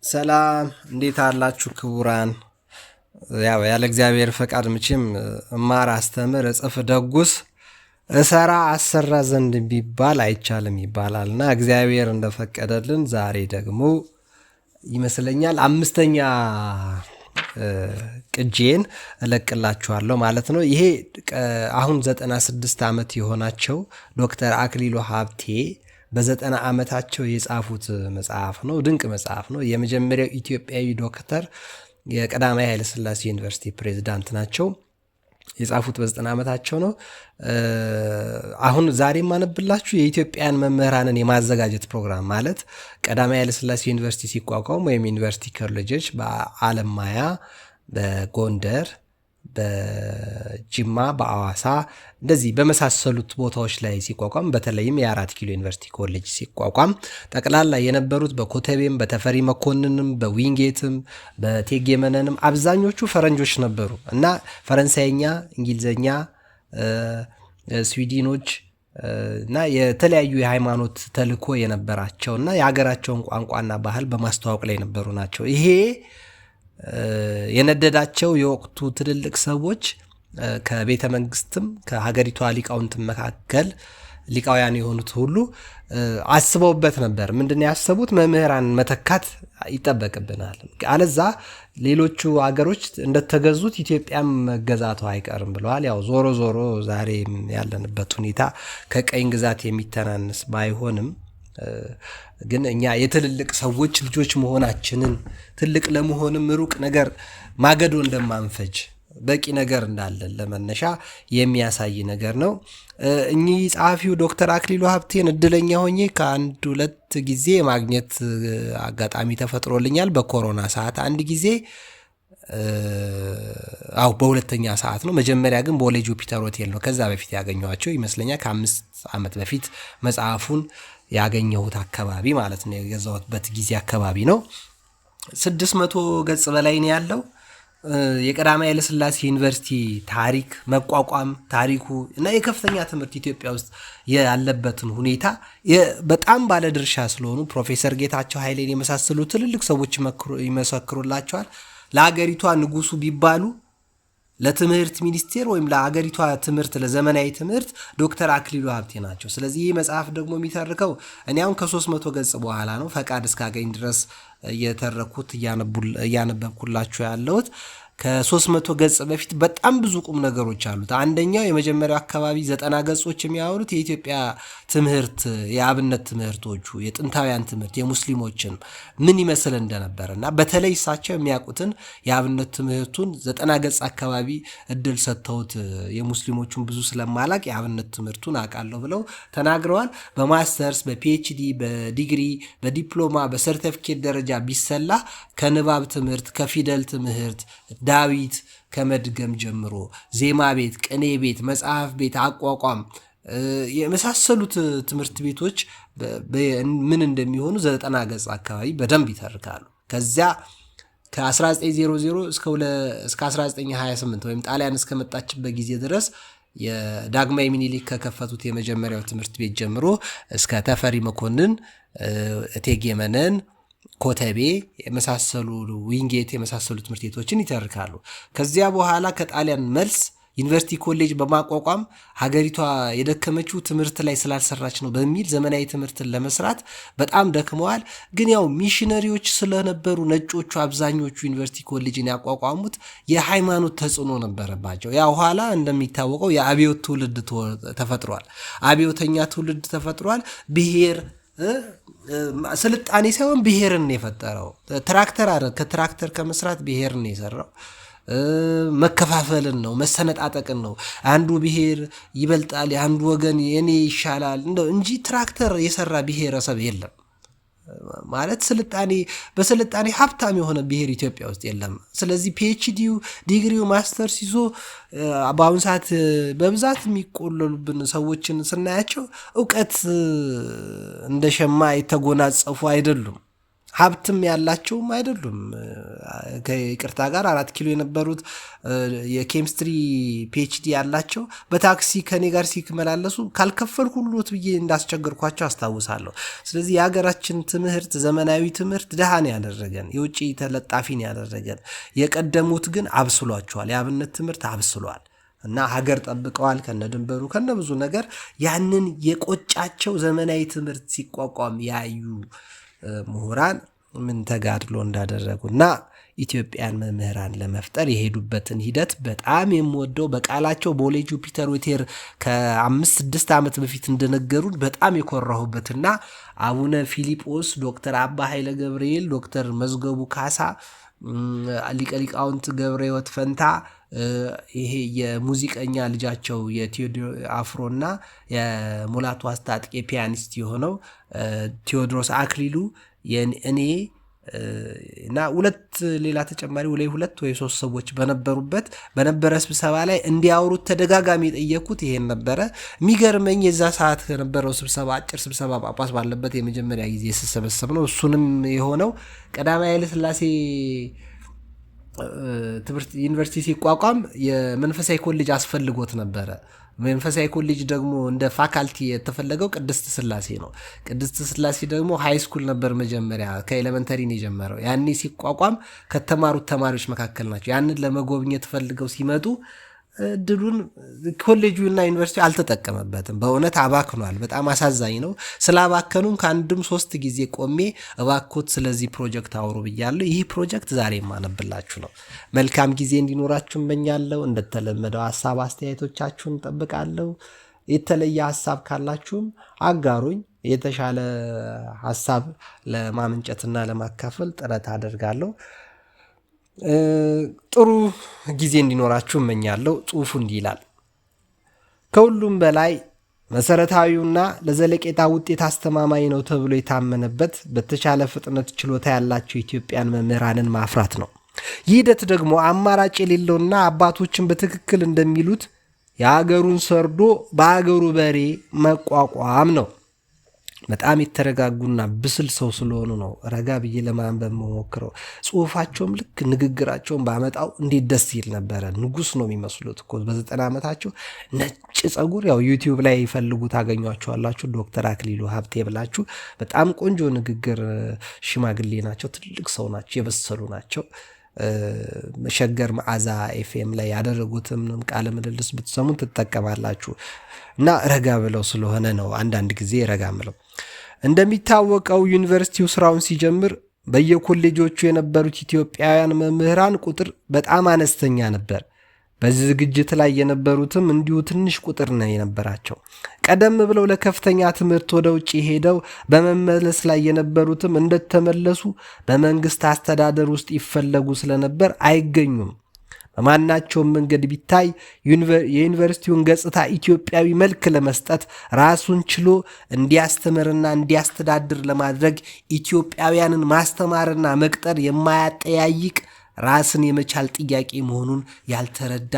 ሰላም እንዴት አላችሁ ክቡራን? ያው ያለ እግዚአብሔር ፈቃድ መቼም እማር አስተምር እጽፍ ደጉስ እሰራ አሰራ ዘንድ ቢባል አይቻልም ይባላልና እግዚአብሔር እንደፈቀደልን ዛሬ ደግሞ ይመስለኛል አምስተኛ ቅጂን እለቅላችኋለሁ ማለት ነው። ይሄ አሁን 96 ዓመት የሆናቸው ዶክተር አክሊሉ ሀብቴ በ90 ዓመታቸው የጻፉት መጽሐፍ ነው። ድንቅ መጽሐፍ ነው። የመጀመሪያው ኢትዮጵያዊ ዶክተር የቀዳማዊ ኃይለ ሥላሴ ዩኒቨርሲቲ ፕሬዝዳንት ናቸው። የጻፉት በ90 ዓመታቸው ነው። አሁን ዛሬ የማነብላችሁ የኢትዮጵያን መምህራንን የማዘጋጀት ፕሮግራም ማለት ቀዳማዊ ኃይለ ሥላሴ ዩኒቨርሲቲ ሲቋቋም ወይም ዩኒቨርሲቲ ኮሌጆች በአለማያ፣ በጎንደር፣ በጅማ፣ በአዋሳ እንደዚህ በመሳሰሉት ቦታዎች ላይ ሲቋቋም በተለይም የአራት ኪሎ ዩኒቨርሲቲ ኮሌጅ ሲቋቋም ጠቅላላ የነበሩት በኮተቤም በተፈሪ መኮንንም በዊንጌትም በእቴጌ መነንም አብዛኞቹ ፈረንጆች ነበሩ እና ፈረንሳይኛ፣ እንግሊዝኛ፣ ስዊድኖች እና የተለያዩ የሃይማኖት ተልእኮ የነበራቸውና የሀገራቸውን ቋንቋና ባህል በማስተዋወቅ ላይ የነበሩ ናቸው። ይሄ የነደዳቸው የወቅቱ ትልልቅ ሰዎች ከቤተ መንግስትም ከሀገሪቷ ሊቃውንት መካከል ሊቃውያን የሆኑት ሁሉ አስበውበት ነበር። ምንድነው ያሰቡት? መምህራን መተካት ይጠበቅብናል፣ አለዛ ሌሎቹ አገሮች እንደተገዙት ኢትዮጵያም መገዛቷ አይቀርም ብለዋል። ያው ዞሮ ዞሮ ዛሬ ያለንበት ሁኔታ ከቀኝ ግዛት የሚተናነስ ባይሆንም ግን እኛ የትልልቅ ሰዎች ልጆች መሆናችንን ትልቅ ለመሆንም ሩቅ ነገር ማገዶ እንደማንፈጅ በቂ ነገር እንዳለን ለመነሻ የሚያሳይ ነገር ነው። እኚህ ጸሐፊው ዶክተር አክሊሉ ሀብቴን እድለኛ ሆኜ ከአንድ ሁለት ጊዜ ማግኘት አጋጣሚ ተፈጥሮልኛል። በኮሮና ሰዓት አንድ ጊዜ፣ በሁለተኛ ሰዓት ነው። መጀመሪያ ግን ቦሌ ጁፒተር ሆቴል ነው። ከዛ በፊት ያገኘኋቸው ይመስለኛል። ከ5 ዓመት በፊት መጽሐፉን ያገኘሁት አካባቢ ማለት ነው። የገዛሁበት ጊዜ አካባቢ ነው። 600 ገጽ በላይ ነው ያለው። የቀዳማዊ ኃይለ ሥላሴ ዩኒቨርሲቲ ታሪክ መቋቋም ታሪኩ እና የከፍተኛ ትምህርት ኢትዮጵያ ውስጥ ያለበትን ሁኔታ በጣም ባለድርሻ ስለሆኑ ፕሮፌሰር ጌታቸው ኃይሌን የመሳሰሉ ትልልቅ ሰዎች ይመሰክሩላቸዋል። ለሀገሪቷ ንጉሱ ቢባሉ ለትምህርት ሚኒስቴር ወይም ለሀገሪቷ ትምህርት ለዘመናዊ ትምህርት ዶክተር አክሊሉ ሀብቴ ናቸው። ስለዚህ ይህ መጽሐፍ ደግሞ የሚተርከው እኔ አሁን ከ300 ገጽ በኋላ ነው ፈቃድ እስካገኝ ድረስ እየተረኩት እያነበብኩላችሁ ያለሁት። ከ300 ገጽ በፊት በጣም ብዙ ቁም ነገሮች አሉት። አንደኛው የመጀመሪያው አካባቢ 90 ገጾች የሚያወሩት የኢትዮጵያ ትምህርት የአብነት ትምህርቶቹ የጥንታውያን ትምህርት የሙስሊሞችን ምን ይመስል እንደነበረ እና በተለይ እሳቸው የሚያውቁትን የአብነት ትምህርቱን 90 ገጽ አካባቢ እድል ሰጥተውት የሙስሊሞቹን ብዙ ስለማላቅ የአብነት ትምህርቱን አውቃለሁ ብለው ተናግረዋል። በማስተርስ በፒኤችዲ በዲግሪ በዲፕሎማ በሰርቲፊኬት ደረጃ ቢሰላ ከንባብ ትምህርት ከፊደል ትምህርት ዳዊት ከመድገም ጀምሮ ዜማ ቤት፣ ቅኔ ቤት፣ መጽሐፍ ቤት፣ አቋቋም የመሳሰሉት ትምህርት ቤቶች ምን እንደሚሆኑ 90 ገጽ አካባቢ በደንብ ይተርካሉ። ከዚያ ከ1900 እስከ 1928 ወይም ጣሊያን እስከመጣችበት ጊዜ ድረስ የዳግማዊ ምኒልክ ከከፈቱት የመጀመሪያው ትምህርት ቤት ጀምሮ እስከ ተፈሪ መኮንን፣ እቴጌ መነን፣ ኮተቤ የመሳሰሉ ዊንጌት የመሳሰሉ ትምህርት ቤቶችን ይተርካሉ። ከዚያ በኋላ ከጣሊያን መልስ ዩኒቨርሲቲ ኮሌጅ በማቋቋም ሀገሪቷ የደከመችው ትምህርት ላይ ስላልሰራች ነው በሚል ዘመናዊ ትምህርትን ለመስራት በጣም ደክመዋል። ግን ያው ሚሽነሪዎች ስለነበሩ ነጮቹ አብዛኞቹ ዩኒቨርሲቲ ኮሌጅን ያቋቋሙት የሃይማኖት ተጽዕኖ ነበረባቸው። ያው ኋላ እንደሚታወቀው የአብዮት ትውልድ ተፈጥሯል። አብዮተኛ ትውልድ ተፈጥሯል። ብሔር ስልጣኔ ሳይሆን ብሔርን የፈጠረው ትራክተር ከትራክተር ከመስራት ብሔርን የሰራው መከፋፈልን ነው፣ መሰነጣጠቅን ነው። አንዱ ብሔር ይበልጣል፣ የአንዱ ወገን የኔ ይሻላል እንጂ ትራክተር የሰራ ብሔረሰብ የለም። ማለት በስልጣኔ ሀብታም የሆነ ብሔር ኢትዮጵያ ውስጥ የለም። ስለዚህ ፒኤችዲው ዲግሪው ማስተርስ ይዞ በአሁኑ ሰዓት በብዛት የሚቆለሉብን ሰዎችን ስናያቸው እውቀት እንደ ሸማ የተጎናጸፉ አይደሉም። ሀብትም ያላቸውም አይደሉም። ከይቅርታ ጋር 4 ኪሎ የነበሩት የኬሚስትሪ ፒኤችዲ ያላቸው በታክሲ ከኔ ጋር ሲመላለሱ ካልከፈልኩ ሁሉት ብዬ እንዳስቸገርኳቸው አስታውሳለሁ። ስለዚህ የሀገራችን ትምህርት ዘመናዊ ትምህርት ድሃን ያደረገን፣ የውጭ ተለጣፊን ያደረገን፣ የቀደሙት ግን አብስሏቸዋል። የአብነት ትምህርት አብስሏል እና ሀገር ጠብቀዋል ከነድንበሩ ከነብዙ ነገር። ያንን የቆጫቸው ዘመናዊ ትምህርት ሲቋቋም ያዩ ምሁራን ምን ተጋድሎ እንዳደረጉና ኢትዮጵያን መምህራን ለመፍጠር የሄዱበትን ሂደት በጣም የምወደው በቃላቸው ቦሌ ጁፒተር ሆቴል ከ5-6 ዓመት በፊት እንደነገሩን በጣም የኮራሁበትና አቡነ ፊሊጶስ፣ ዶክተር አባ ኃይለ ገብርኤል፣ ዶክተር መዝገቡ ካሳ፣ ሊቀ ሊቃውንት ገብረ ሕይወት ፈንታ፣ ይሄ የሙዚቀኛ ልጃቸው የቴዎድሮስ አፍሮና የሙላቱ አስታጥቄ ፒያኒስት የሆነው ቴዎድሮስ አክሊሉ እኔ እና ሌላ ተጨማሪ 2 ወይ 3 ሰዎች በነበረ ስብሰባ ላይ እንዲያወሩት ተደጋጋሚ የጠየኩት ይሄን ነበረ። የሚገርመኝ የዛ ሰዓት ከነበረው ስብሰባ አጭር ስብሰባ ጳጳስ ባለበት የመጀመሪያ ጊዜ ስሰበሰብ ነው። እሱንም የሆነው ቀዳማዊ ኃይለ ሥላሴ ትምህርት ዩኒቨርሲቲ ሲቋቋም የመንፈሳዊ ኮሌጅ አስፈልጎት ነበረ። መንፈሳዊ ኮሌጅ ደግሞ እንደ ፋካልቲ የተፈለገው ቅድስት ስላሴ ነው። ቅድስት ስላሴ ደግሞ ሃይ ስኩል ነበር መጀመሪያ ከኤሌመንተሪ ነው የጀመረው። ያኔ ሲቋቋም ከተማሩት ተማሪዎች መካከል ናቸው። ያንን ለመጎብኘት ፈልገው ሲመጡ እድሉን ኮሌጁና ዩኒቨርሲቲ አልተጠቀመበትም። በእውነት አባክኗል። በጣም አሳዛኝ ነው። ስላባከኑም ከአንድም 3 ጊዜ ቆሜ እባኮት ስለዚህ ፕሮጀክት አውሩ ብያለሁ። ይህ ፕሮጀክት ዛሬ የማነብላችሁ ነው። መልካም ጊዜ እንዲኖራችሁ እመኛለሁ። እንደተለመደው ሀሳብ አስተያየቶቻችሁን ጠብቃለሁ። የተለየ ሀሳብ ካላችሁም አጋሩኝ። የተሻለ ሀሳብ ለማመንጨትና ለማካፈል ጥረት አደርጋለሁ። ጥሩ ጊዜ እንዲኖራችሁ እመኛለሁ። ጽሑፉ እንዲህ ይላል። ከሁሉም በላይ መሰረታዊውና ለዘለቄታ ውጤት አስተማማኝ ነው ተብሎ የታመነበት በተቻለ ፍጥነት ችሎታ ያላቸው ኢትዮጵያን መምህራንን ማፍራት ነው። ይህ ሂደት ደግሞ አማራጭ የሌለውና አባቶችን በትክክል እንደሚሉት የሀገሩን ሰርዶ በሀገሩ በሬ መቋቋም ነው። በጣም የተረጋጉና ብስል ሰው ስለሆኑ ነው ረጋ ብዬ ለማንበብ መሞክረው። ጽሁፋቸውም ልክ ንግግራቸውን ባመጣው እንዴት ደስ ይል ነበረ። ንጉስ ነው የሚመስሉት እኮ በ90 ዓመታቸው ነጭ ጸጉር። ያው ዩቲዩብ ላይ ይፈልጉ ታገኟቸዋላችሁ። ዶክተር አክሊሉ ሀብቴ ብላችሁ። በጣም ቆንጆ ንግግር፣ ሽማግሌ ናቸው፣ ትልቅ ሰው ናቸው፣ የበሰሉ ናቸው። ሸገር መዓዛ ኤፍኤም ላይ ያደረጉትም ቃለ ምልልስ ብትሰሙ ትጠቀማላችሁ። እና ረጋ ብለው ስለሆነ ነው አንዳንድ ጊዜ ረጋ ብለው። እንደሚታወቀው ዩኒቨርሲቲው ስራውን ሲጀምር በየኮሌጆቹ የነበሩት ኢትዮጵያውያን መምህራን ቁጥር በጣም አነስተኛ ነበር። በዚህ ዝግጅት ላይ የነበሩትም እንዲሁ ትንሽ ቁጥር ነው የነበራቸው። ቀደም ብለው ለከፍተኛ ትምህርት ወደ ውጭ ሄደው በመመለስ ላይ የነበሩትም እንደተመለሱ በመንግስት አስተዳደር ውስጥ ይፈለጉ ስለነበር አይገኙም። በማናቸውም መንገድ ቢታይ የዩኒቨርሲቲውን ገጽታ ኢትዮጵያዊ መልክ ለመስጠት ራሱን ችሎ እንዲያስተምርና እንዲያስተዳድር ለማድረግ ኢትዮጵያውያንን ማስተማርና መቅጠር የማያጠያይቅ ራስን የመቻል ጥያቄ መሆኑን ያልተረዳ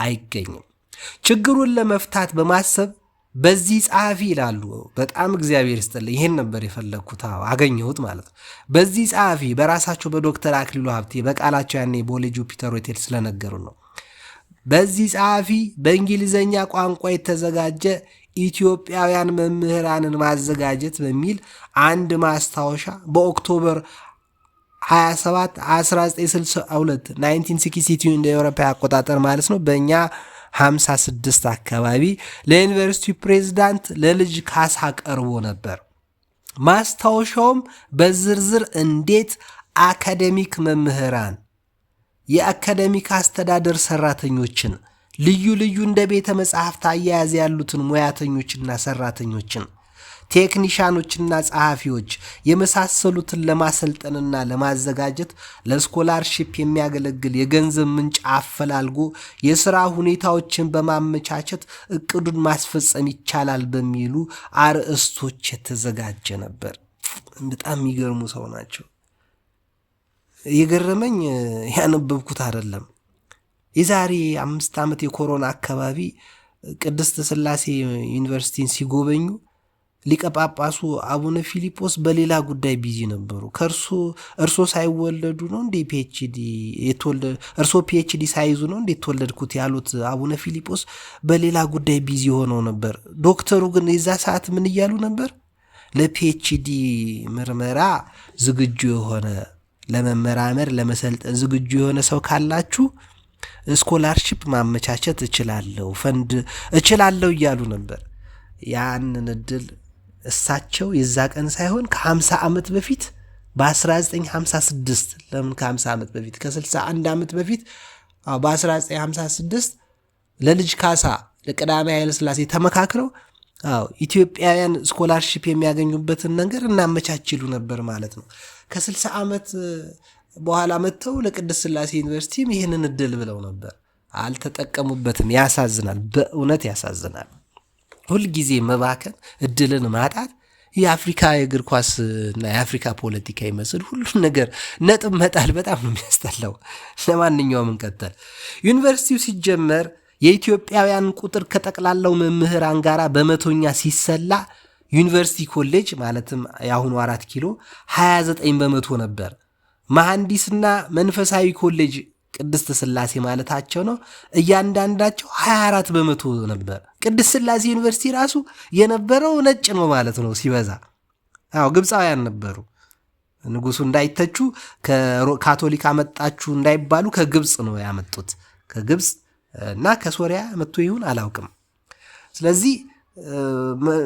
አይገኝም። ችግሩን ለመፍታት በማሰብ በዚህ ጸሐፊ ይላሉ። በጣም እግዚአብሔር ይስጥልኝ። ይሄን ነበር የፈለግኩት፣ አገኘሁት ማለት ነው። በዚህ ጸሐፊ በራሳቸው በዶክተር አክሊሉ ሀብቴ በቃላቸው ያኔ ቦሌ ጁፒተር ሆቴል ስለነገሩ ነው። በዚህ ጸሐፊ በእንግሊዘኛ ቋንቋ የተዘጋጀ ኢትዮጵያውያን መምህራንን ማዘጋጀት በሚል አንድ ማስታወሻ በኦክቶበር 27 1962 1962 እንደ አውሮፓ አቆጣጠር ማለት ነው። በእኛ 56 አካባቢ ለዩኒቨርሲቲ ፕሬዝዳንት ለልጅ ካሳ ቀርቦ ነበር። ማስታወሻውም በዝርዝር እንዴት አካዴሚክ መምህራን፣ የአካዴሚክ አስተዳደር ሰራተኞችን፣ ልዩ ልዩ እንደ ቤተ መጻሕፍት አያያዝ ያሉትን ሙያተኞችና ሰራተኞችን፣ ቴክኒሻኖችና ጸሐፊዎች የመሳሰሉትን ለማሰልጠንና ለማዘጋጀት ለስኮላርሺፕ የሚያገለግል የገንዘብ ምንጭ አፈላልጎ የሥራ ሁኔታዎችን በማመቻቸት እቅዱን ማስፈጸም ይቻላል በሚሉ አርዕስቶች የተዘጋጀ ነበር። በጣም የሚገርሙ ሰው ናቸው። የገረመኝ ያነበብኩት አይደለም። የዛሬ 5 ዓመት የኮሮና አካባቢ ቅድስት ስላሴ ዩኒቨርሲቲን ሲጎበኙ ሊቀ ጳጳሱ አቡነ ፊሊጶስ በሌላ ጉዳይ ቢዚ ነበሩ። እርሶ ሳይወለዱ ነው እንዴ ፒኤችዲ የተወለደ? እርሶ ፒኤችዲ ሳይዙ ነው እንዴ የተወለድኩት ያሉት አቡነ ፊሊጶስ በሌላ ጉዳይ ቢዚ ሆነው ነበር። ዶክተሩ ግን የዛ ሰዓት ምን እያሉ ነበር? ለፒኤችዲ ምርመራ ዝግጁ የሆነ ለመመራመር ለመሰልጠን ዝግጁ የሆነ ሰው ካላችሁ ስኮላርሺፕ ማመቻቸት እችላለሁ፣ ፈንድ እችላለሁ እያሉ ነበር። ያንን እድል እሳቸው የዛ ቀን ሳይሆን ከ50 ዓመት በፊት በ1956 ለምን ከ50 ዓመት በፊት ከ61 ዓመት በፊት በ1956 ለልጅ ካሳ ለቀዳማዊ ኃይለ ሥላሴ ተመካክረው ኢትዮጵያውያን ስኮላርሺፕ የሚያገኙበትን ነገር እናመቻችሉ ነበር ማለት ነው። ከ60 ዓመት በኋላ መጥተው ለቅድስት ሥላሴ ዩኒቨርሲቲም ይህንን እድል ብለው ነበር፣ አልተጠቀሙበትም። ያሳዝናል፣ በእውነት ያሳዝናል። ሁልጊዜ መባከን፣ እድልን ማጣት የአፍሪካ የእግር ኳስ እና የአፍሪካ ፖለቲካ ይመስል ሁሉን ነገር ነጥብ መጣል በጣም ነው የሚያስጠላው። ለማንኛውም እንቀጥል። ዩኒቨርሲቲው ሲጀመር የኢትዮጵያውያን ቁጥር ከጠቅላላው መምህራን ጋር በመቶኛ ሲሰላ ዩኒቨርሲቲ ኮሌጅ ማለትም የአሁኑ 4 ኪሎ 29 በመቶ ነበር። መሐንዲስና መንፈሳዊ ኮሌጅ ቅድስት ሥላሴ ማለታቸው ነው፣ እያንዳንዳቸው 24 በመቶ ነበር። ቅድስት ሥላሴ ዩኒቨርሲቲ ራሱ የነበረው ነጭ ነው ማለት ነው ሲበዛ። ግብፃውያን ነበሩ። ንጉሱ እንዳይተቹ ከካቶሊክ አመጣችሁ እንዳይባሉ ከግብፅ ነው ያመጡት። ከግብፅ እና ከሶሪያ መጥቶ ይሁን አላውቅም። ስለዚህ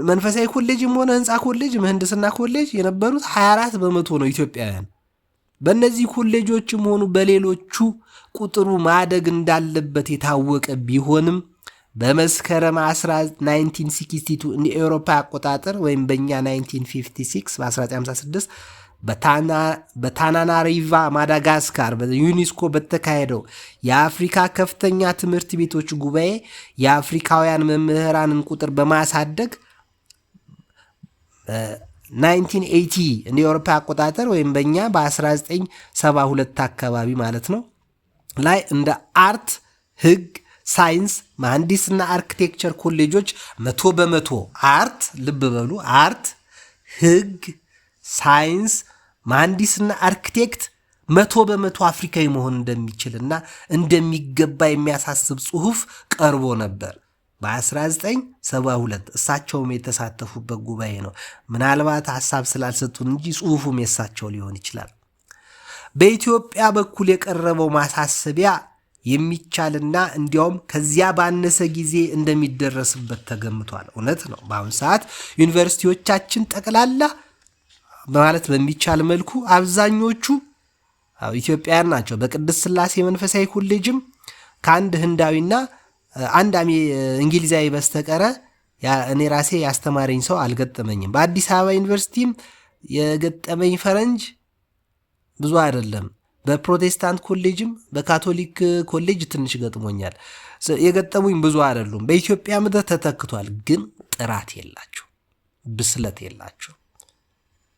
መንፈሳዊ ኮሌጅም ሆነ ህንፃ ኮሌጅ፣ ምህንድስና ኮሌጅ የነበሩት 24 በመቶ ነው ኢትዮጵያውያን። በእነዚህ ኮሌጆችም ሆኑ በሌሎቹ ቁጥሩ ማደግ እንዳለበት የታወቀ ቢሆንም በመስከረም 1962 እንደ ኤውሮፓ አቆጣጠር ወይም በእኛ 1956 በ1956 በታናናሪቫ ማዳጋስካር በዩኒስኮ በተካሄደው የአፍሪካ ከፍተኛ ትምህርት ቤቶች ጉባኤ የአፍሪካውያን መምህራንን ቁጥር በማሳደግ 1980 እንደ ኤውሮፓ አቆጣጠር ወይም በእኛ በ1972 አካባቢ ማለት ነው ላይ እንደ አርት፣ ህግ፣ ሳይንስ፣ መሐንዲስና አርኪቴክቸር ኮሌጆች 100% አርት፣ ልብ በሉ አርት፣ ህግ፣ ሳይንስ፣ መሐንዲስና አርኪቴክት 100% አፍሪካዊ መሆን እንደሚችልና እንደሚገባ የሚያሳስብ ጽሑፍ ቀርቦ ነበር በ1972። እሳቸውም የተሳተፉበት ጉባኤ ነው። ምናልባት ሐሳብ ስላልሰጡን እንጂ ጽሑፉም የሳቸው ሊሆን ይችላል። በኢትዮጵያ በኩል የቀረበው ማሳሰቢያ የሚቻልና እንዲያውም ከዚያ ባነሰ ጊዜ እንደሚደረስበት ተገምቷል። እውነት ነው። በአሁኑ ሰዓት ዩኒቨርሲቲዎቻችን ጠቅላላ ማለት በሚቻል መልኩ አብዛኞቹ ኢትዮጵያውያን ናቸው። በቅድስት ሥላሴ መንፈሳዊ ኮሌጅም ከአንድ ህንዳዊና አንድ እንግሊዛዊ በስተቀረ እኔ ራሴ ያስተማረኝ ሰው አልገጠመኝም። በአዲስ አበባ ዩኒቨርሲቲም የገጠመኝ ፈረንጅ ብዙ አይደለም። በፕሮቴስታንት ኮሌጅም በካቶሊክ ኮሌጅ ትንሽ ገጥሞኛል። የገጠሙኝ ብዙ አይደሉም። በኢትዮጵያ ምድር ተተክቷል፣ ግን ጥራት የላቸው፣ ብስለት የላቸው።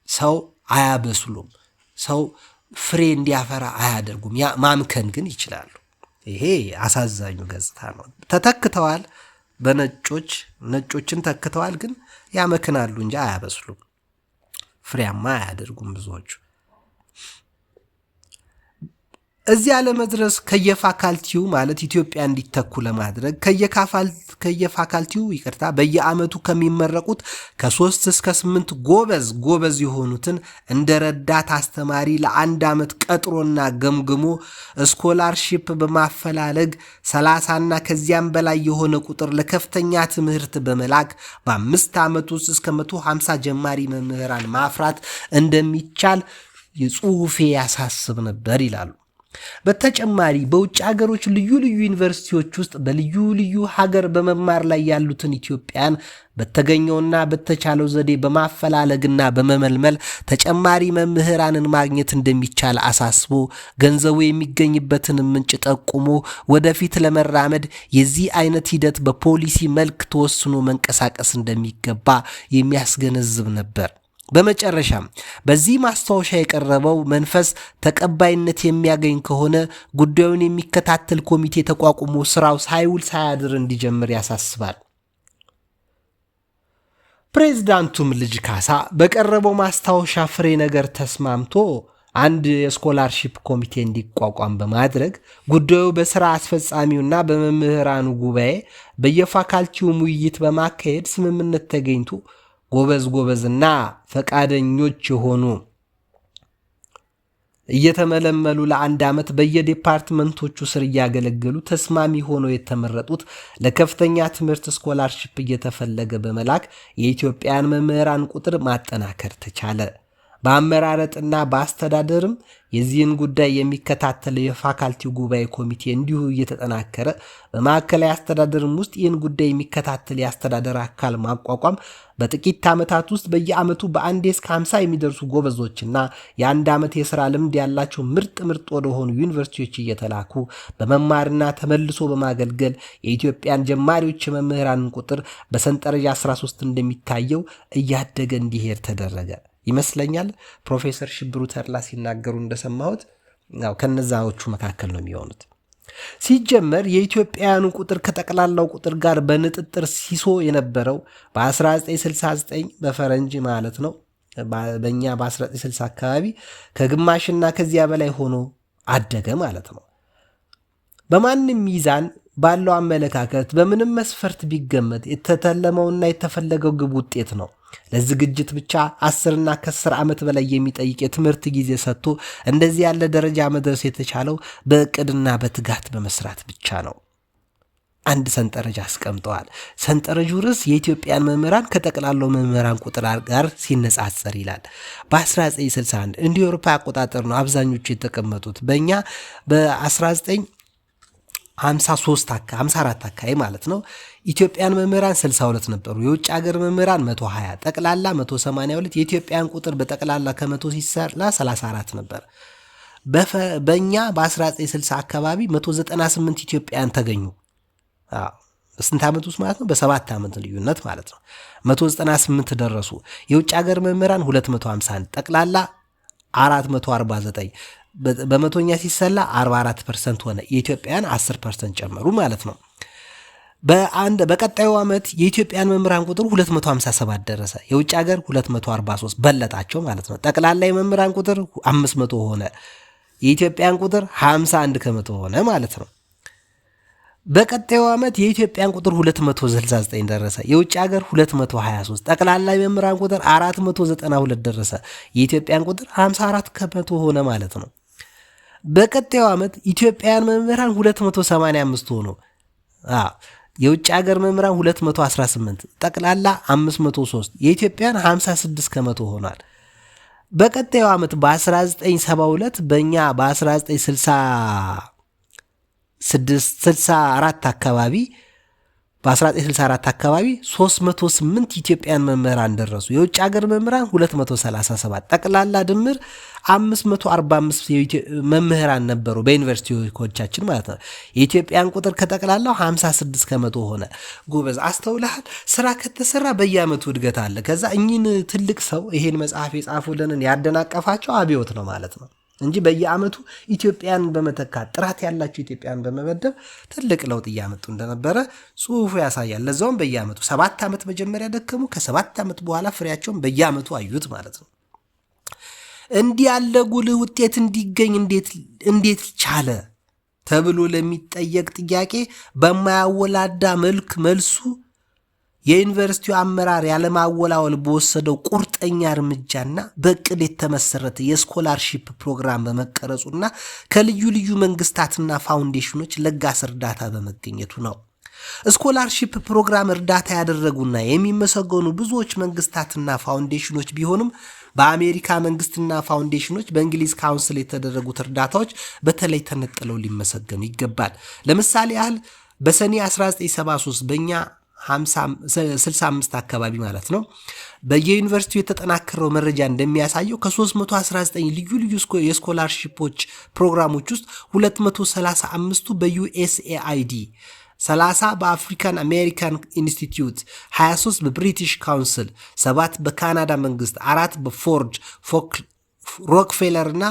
ሰው አያበስሉም። ሰው ፍሬ እንዲያፈራ አያደርጉም። ማምከን ግን ይችላሉ። ይሄ አሳዛኙ ገጽታ ነው። ተተክተዋል፣ ነጮችን ተክተዋል፣ ግን ያመክናሉ እንጂ አያበስሉም። ፍሬያማ አያደርጉም ብዙዎቹ። እዚያ ለመድረስ ከየፋካልቲው ማለት ኢትዮጵያ እንዲተኩ ለማድረግ ከየፋካልቲው በየዓመቱ ከሚመረቁት ከ3 እስከ 8 ጎበዝ የሆኑትን እንደ ረዳት አስተማሪ ለ1 ዓመት ቀጥሮና ገምግሞ ስኮላርሺፕ በማፈላለግ 30ና ከዚያም በላይ የሆነ ቁጥር ለከፍተኛ ትምህርት በመላክ በ5 ዓመት ውስጥ እስከ 150 ጀማሪ መምህራን ማፍራት እንደሚቻል የጽሑፌ ያሳስብ ነበር ይላሉ። በተጨማሪ በውጭ ሀገሮች ልዩ ልዩ ዩኒቨርሲቲዎች ውስጥ በልዩ ልዩ ሀገር በመማር ላይ ያሉትን ኢትዮጵያን በተገኘውና በተቻለው ዘዴ በማፈላለግና በመመልመል ተጨማሪ መምህራንን ማግኘት እንደሚቻል አሳስቦ ገንዘቡ የሚገኝበትን ምንጭ ጠቁሞ ወደፊት ለመራመድ የዚህ አይነት ሂደት በፖሊሲ መልክ ተወስኖ መንቀሳቀስ እንደሚገባ የሚያስገነዝብ ነበር። በመጨረሻም በዚህ ማስታወሻ የቀረበው መንፈስ ተቀባይነት የሚያገኝ ከሆነ ጉዳዩን የሚከታተል ኮሚቴ ተቋቁሞ ስራው ሳይውል ሳያድር እንዲጀምር ያሳስባል። ፕሬዝዳንቱም ልጅ ካሳ በቀረበው ማስታወሻ ፍሬ ነገር ተስማምቶ አንድ የስኮላርሺፕ ኮሚቴ እንዲቋቋም በማድረግ ጉዳዩ በስራ አስፈጻሚውና በመምህራኑ ጉባኤ በየፋካልቲውም ውይይት በማካሄድ ስምምነት ተገኝቶ ጎበዝና ፈቃደኞች የሆኑ እየተመለመሉ ለአንድ ዓመት በየዲፓርትመንቶቹ ስር እያገለገሉ ተስማሚ ሆነው የተመረጡት ለከፍተኛ ትምህርት ስኮላርሺፕ እየተፈለገ በመላክ የኢትዮጵያን መምህራን ቁጥር ማጠናከር ተቻለ። በአመራረጥና በአስተዳደርም የዚህን ጉዳይ የሚከታተለው የፋካልቲው ጉባኤ ኮሚቴ እንዲሁ እየተጠናከረ በማዕከላዊ አስተዳደርም ውስጥ ይህን ጉዳይ የሚከታተል የአስተዳደር አካል ማቋቋም በጥቂት ዓመታት ውስጥ በየዓመቱ በአንዴ እስከ 50 የሚደርሱ ጎበዞችና የአንድ ዓመት የሥራ ልምድ ያላቸው ምርጥ ወደሆኑ ዩኒቨርሲቲዎች እየተላኩ በመማርና ተመልሶ በማገልገል የኢትዮጵያን ጀማሪዎች የመምህራንን ቁጥር በሰንጠረዥ 13 እንደሚታየው እያደገ እንዲሄድ ተደረገ ይመስለኛል። ፕሮፌሰር ሽብሩ ተድላ ሲናገሩ እንደሰማሁት ከነዛዎቹ መካከል ነው የሚሆኑት። ሲጀመር የኢትዮጵያውያኑ ቁጥር ከጠቅላላው ቁጥር ጋር በንጥጥር ሲሶ የነበረው በ1969 በፈረንጅ ማለት ነው፣ በእኛ በ1960 አካባቢ ከግማሽና ከዚያ በላይ ሆኖ አደገ ማለት ነው። በማንም ሚዛን ባለው አመለካከት በምንም መስፈርት ቢገመት የተተለመውና የተፈለገው ግብ ውጤት ነው። ለዝግጅት ብቻ 10ና ከ10 ዓመት በላይ የሚጠይቅ የትምህርት ጊዜ ሰጥቶ እንደዚህ ያለ ደረጃ መድረስ የተቻለው በእቅድና በትጋት በመስራት ብቻ ነው። አንድ ሰንጠረዥ አስቀምጠዋል። ሰንጠረዡ ርዕስ የኢትዮጵያን መምህራን ከጠቅላላው መምህራን ቁጥር ጋር ሲነጻጸር ይላል። በ1961 እንደ አውሮፓ አቆጣጠር ነው አብዛኞቹ የተቀመጡት። በእኛ በ1954 አካባቢ ማለት ነው ኢትዮጵያን መምህራን 62 ነበሩ። የውጭ ሀገር መምህራን 120፣ ጠቅላላ 182። የኢትዮጵያን ቁጥር በጠቅላላ ከ100 ሲሰላ 34 ነበር። በእኛ በ1960 አካባቢ 198 ኢትዮጵያን ተገኙ። በስንት ዓመት ውስጥ ማለት ነው? በ7 ዓመት ልዩነት ማለት ነው። 198 ደረሱ። የውጭ ሀገር መምህራን 251፣ ጠቅላላ 449፣ በመቶኛ ሲሰላ 44% ሆነ። የኢትዮጵያን 10% ጨመሩ ማለት ነው። በቀጣዩ ዓመት የኢትዮጵያን መምህራን ቁጥር 257 ደረሰ። የውጭ ሀገር 243 በለጣቸው ማለት ነው። ጠቅላላ የመምህራን ቁጥር 500 ሆነ። የኢትዮጵያን ቁጥር 51 ከመቶ ሆነ ማለት ነው። በቀጣዩ ዓመት የኢትዮጵያን ቁጥር 269 ደረሰ። የውጭ ሀገር 223፣ ጠቅላላ የመምህራን ቁጥር 492 ደረሰ። የኢትዮጵያን ቁጥር 54 ከመቶ ሆነ ማለት ነው። በቀጣዩ ዓመት ኢትዮጵያን መምህራን 285 ሆኖ የውጭ ሀገር መምህራን 218፣ ጠቅላላ 503፣ የኢትዮጵያን 56 ከመቶ ሆኗል። በቀጣዩ ዓመት በ1972 በእኛ በ1964 አካባቢ 308 ኢትዮጵያን መምህራን ደረሱ። የውጭ ሀገር መምህራን 237፣ ጠቅላላ ድምር 545 መምህራን ነበሩ በዩኒቨርሲቲዎቻችን ማለት ነው። የኢትዮጵያን ቁጥር ከጠቅላላው 56 ከመቶ ሆነ። ጎበዝ አስተውልሃል። ስራ ከተሰራ በየዓመቱ እድገት አለ። ከዛ እኚህን ትልቅ ሰው ይሄን መጽሐፍ የጻፉልንን ያደናቀፋቸው አብዮት ነው ማለት ነው እንጂ በየዓመቱ ኢትዮጵያን በመተካት ጥራት ያላቸው ኢትዮጵያን በመመደብ ትልቅ ለውጥ እያመጡ እንደነበረ ጽሑፉ ያሳያል። ለዛውም በየዓመቱ 7 ዓመት መጀመሪያ ደከሙ፣ ከ7 ዓመት በኋላ ፍሬያቸውን በየዓመቱ አዩት ማለት ነው። እንዲህ ያለ ጉልህ ውጤት እንዲገኝ እንዴት ቻለ ተብሎ ለሚጠየቅ ጥያቄ በማያወላዳ መልሱ የዩኒቨርሲቲው አመራር ያለማወላወል በወሰደው ቁርጠኛ እርምጃና በእቅድ የተመሰረተ የስኮላርሺፕ ፕሮግራም በመቀረጹና ከልዩ ልዩ መንግስታትና ፋውንዴሽኖች ለጋስ እርዳታ በመገኘቱ ነው። ስኮላርሺፕ ፕሮግራም እርዳታ ያደረጉና የሚመሰገኑ ብዙዎች መንግስታትና ፋውንዴሽኖች ቢሆኑም በአሜሪካ መንግስትና ፋውንዴሽኖች በእንግሊዝ ካውንስል የተደረጉት እርዳታዎች በተለይ ተነጥለው ሊመሰገኑ ይገባል። ለምሳሌ ያህል በሰኔ 1973 በእኛ 65 አካባቢ ማለት ነው በየዩኒቨርሲቲው የተጠናከረው መረጃ እንደሚያሳየው ከ319 ልዩ ልዩ የስኮላርሺፖች ፕሮግራሞች ውስጥ 235ቱ በዩኤስኤአይዲ፣ 30 በአፍሪካን አሜሪካን ኢንስቲትዩት፣ 23 በብሪቲሽ ካውንስል፣ 7 በካናዳ መንግስት፣ 4 በፎርድ ሮክፌለር እና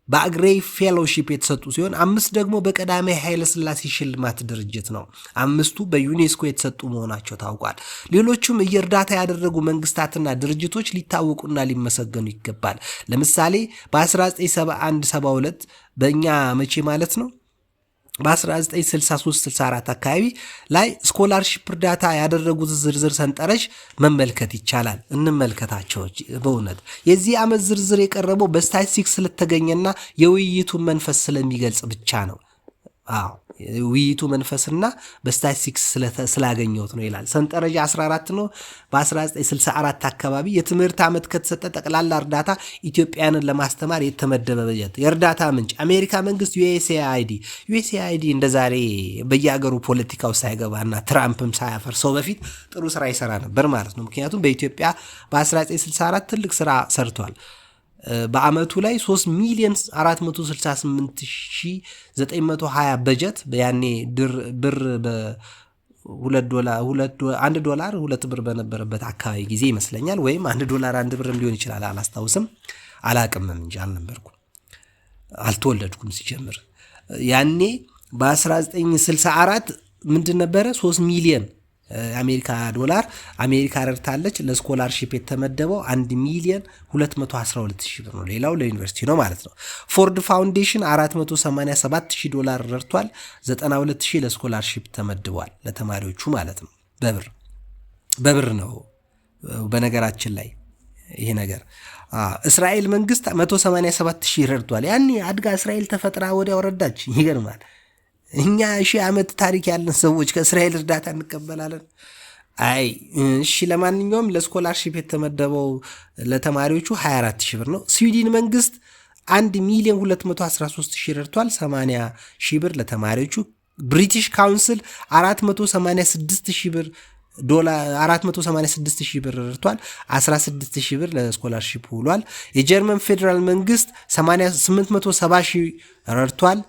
በአግሬይ ፌሎሺፕ የተሰጡ ሲሆን 5 ደግሞ በቀዳማዊ ኃይለ ሥላሴ ሽልማት ድርጅት ነው። 5ቱ በዩኔስኮ የተሰጡ መሆናቸው ታውቋል። ሌሎቹም እየእርዳታ ያደረጉ መንግስታትና ድርጅቶች ሊታወቁና ሊመሰገኑ ይገባል። ለምሳሌ በ1971-72 በእኛ መቼ ማለት ነው በ1963-64 አካባቢ ላይ ስኮላርሺፕ እርዳታ ያደረጉት ዝርዝር ሰንጠረዥ መመልከት ይቻላል። እንመልከታቸው። በእውነት የዚህ ዓመት ዝርዝር የቀረበው በስታቲስቲክስ ስለተገኘና የውይይቱን መንፈስ ስለሚገልጽ ብቻ ነው። ውይይቱ መንፈስና በስታቲስቲክስ ስላገኘሁት ነው ይላል። ሰንጠረዥ 14 ነው። በ1964 አካባቢ የትምህርት ዓመት ከተሰጠ ጠቅላላ እርዳታ ኢትዮጵያንን ለማስተማር የተመደበ በጀት። የእርዳታ ምንጭ አሜሪካ መንግስት ዩኤስኤአይዲ እንደ ዛሬ በየአገሩ ፖለቲካው ሳይገባና ትራምፕም ሳያፈርሰው በፊት ጥሩ ስራ ይሰራ ነበር ማለት ነው። ምክንያቱም በኢትዮጵያ በ1964 ትልቅ ስራ ሰርቷል። በአመቱ ላይ 3,468,920 በጀት ያኔ ብር $1 2 ብር በነበረበት አካባቢ ጊዜ ይመስለኛል። ወይም $1 1 ብር ሊሆን ይችላል፣ አላስታውስም፣ አላቅምም እንጂ አልነበርኩም፣ አልተወለድኩም ሲጀምር። ያኔ በ1964 ምንድን ነበረ 3 ሚሊዮን የአሜሪካ ዶላር አሜሪካ ረድታለች። ለስኮላርሺፕ የተመደበው 1,212,000 ብር ነው። ሌላው ለዩኒቨርሲቲ ነው ማለት ነው። ፎርድ ፋውንዴሽን $487,000 ረድቷል። 92,000 ለስኮላርሺፕ ተመድቧል፣ ለተማሪዎቹ ማለት ነው። በብር ነው በነገራችን ላይ ይሄ ነገር። እስራኤል መንግስት 187,000 ረድቷል። ያኔ አድጋ እስራኤል ተፈጥራ ወዲያው ረዳች። ይገርማል። እኛ 1000 ዓመት ታሪክ ያለን ሰዎች ከእስራኤል እርዳታ እንቀበላለን? አይ እሺ። ለማንኛውም ለስኮላርሺፕ የተመደበው ለተማሪዎቹ 24,000 ብር ነው። ስዊድን መንግስት 1,213,000 ረድቷል። 80,000 ብር ለተማሪዎቹ። ብሪቲሽ ካውንስል 486,000 ብር $486,000 ብር ረድቷል። 16,000 ብር ለስኮላርሺፕ ውሏል። የጀርመን ፌዴራል መንግስት 870,000 ረድቷል።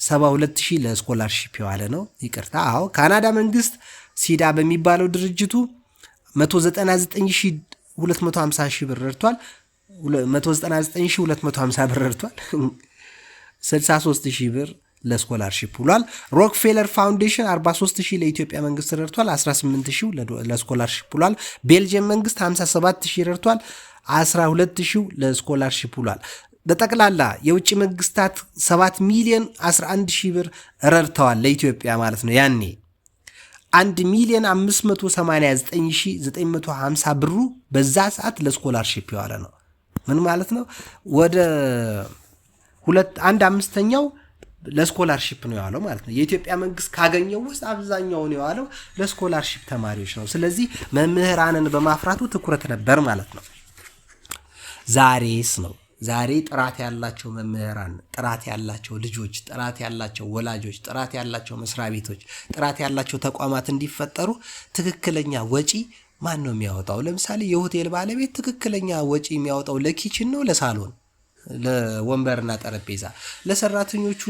72,000 ለስኮላርሺፕ የዋለ ነው። ይቅርታ። ካናዳ መንግስት ሲዳ በሚባለው ድርጅቱ 199,250 ብር ረድቷል። 199,250 ብር ረድቷል። 63,000 ብር ለስኮላርሺፕ ውሏል። ሮክፌለር ፋውንዴሽን 43,000 ለኢትዮጵያ መንግስት ረድቷል። 18,000 ለስኮላርሺፕ ውሏል። ቤልጅየም መንግስት 57,000 ረድቷል። 12,000 ለስኮላርሺፕ ውሏል። በጠቅላላ የውጭ መንግስታት 7,011,000 ብር ረድተዋል ለኢትዮጵያ ማለት ነው። ያኔ 1,589,950 ብሩ በዛ ሰዓት ለስኮላርሺፕ የዋለ ነው። ምን ማለት ነው? ወደ 1/5 ለስኮላርሺፕ ነው የዋለው ማለት ነው። የኢትዮጵያ መንግስት ካገኘው ውስጥ አብዛኛውን የዋለው ለስኮላርሺፕ ተማሪዎች ነው። ስለዚህ መምህራንን በማፍራቱ ትኩረት ነበር ማለት ነው። ዛሬስ ነው ዛሬ ጥራት ያላቸው መምህራን፣ ጥራት ያላቸው ልጆች፣ ጥራት ያላቸው ወላጆች፣ ጥራት ያላቸው መስሪያ ቤቶች፣ ጥራት ያላቸው ተቋማት እንዲፈጠሩ ትክክለኛ ወጪ ማን ነው የሚያወጣው? ለምሳሌ የሆቴል ባለቤት ትክክለኛ ወጪ የሚያወጣው ለኪችን ነው፣ ለሳሎን፣ ለወንበርና ጠረጴዛ፣ ለሰራተኞቹ።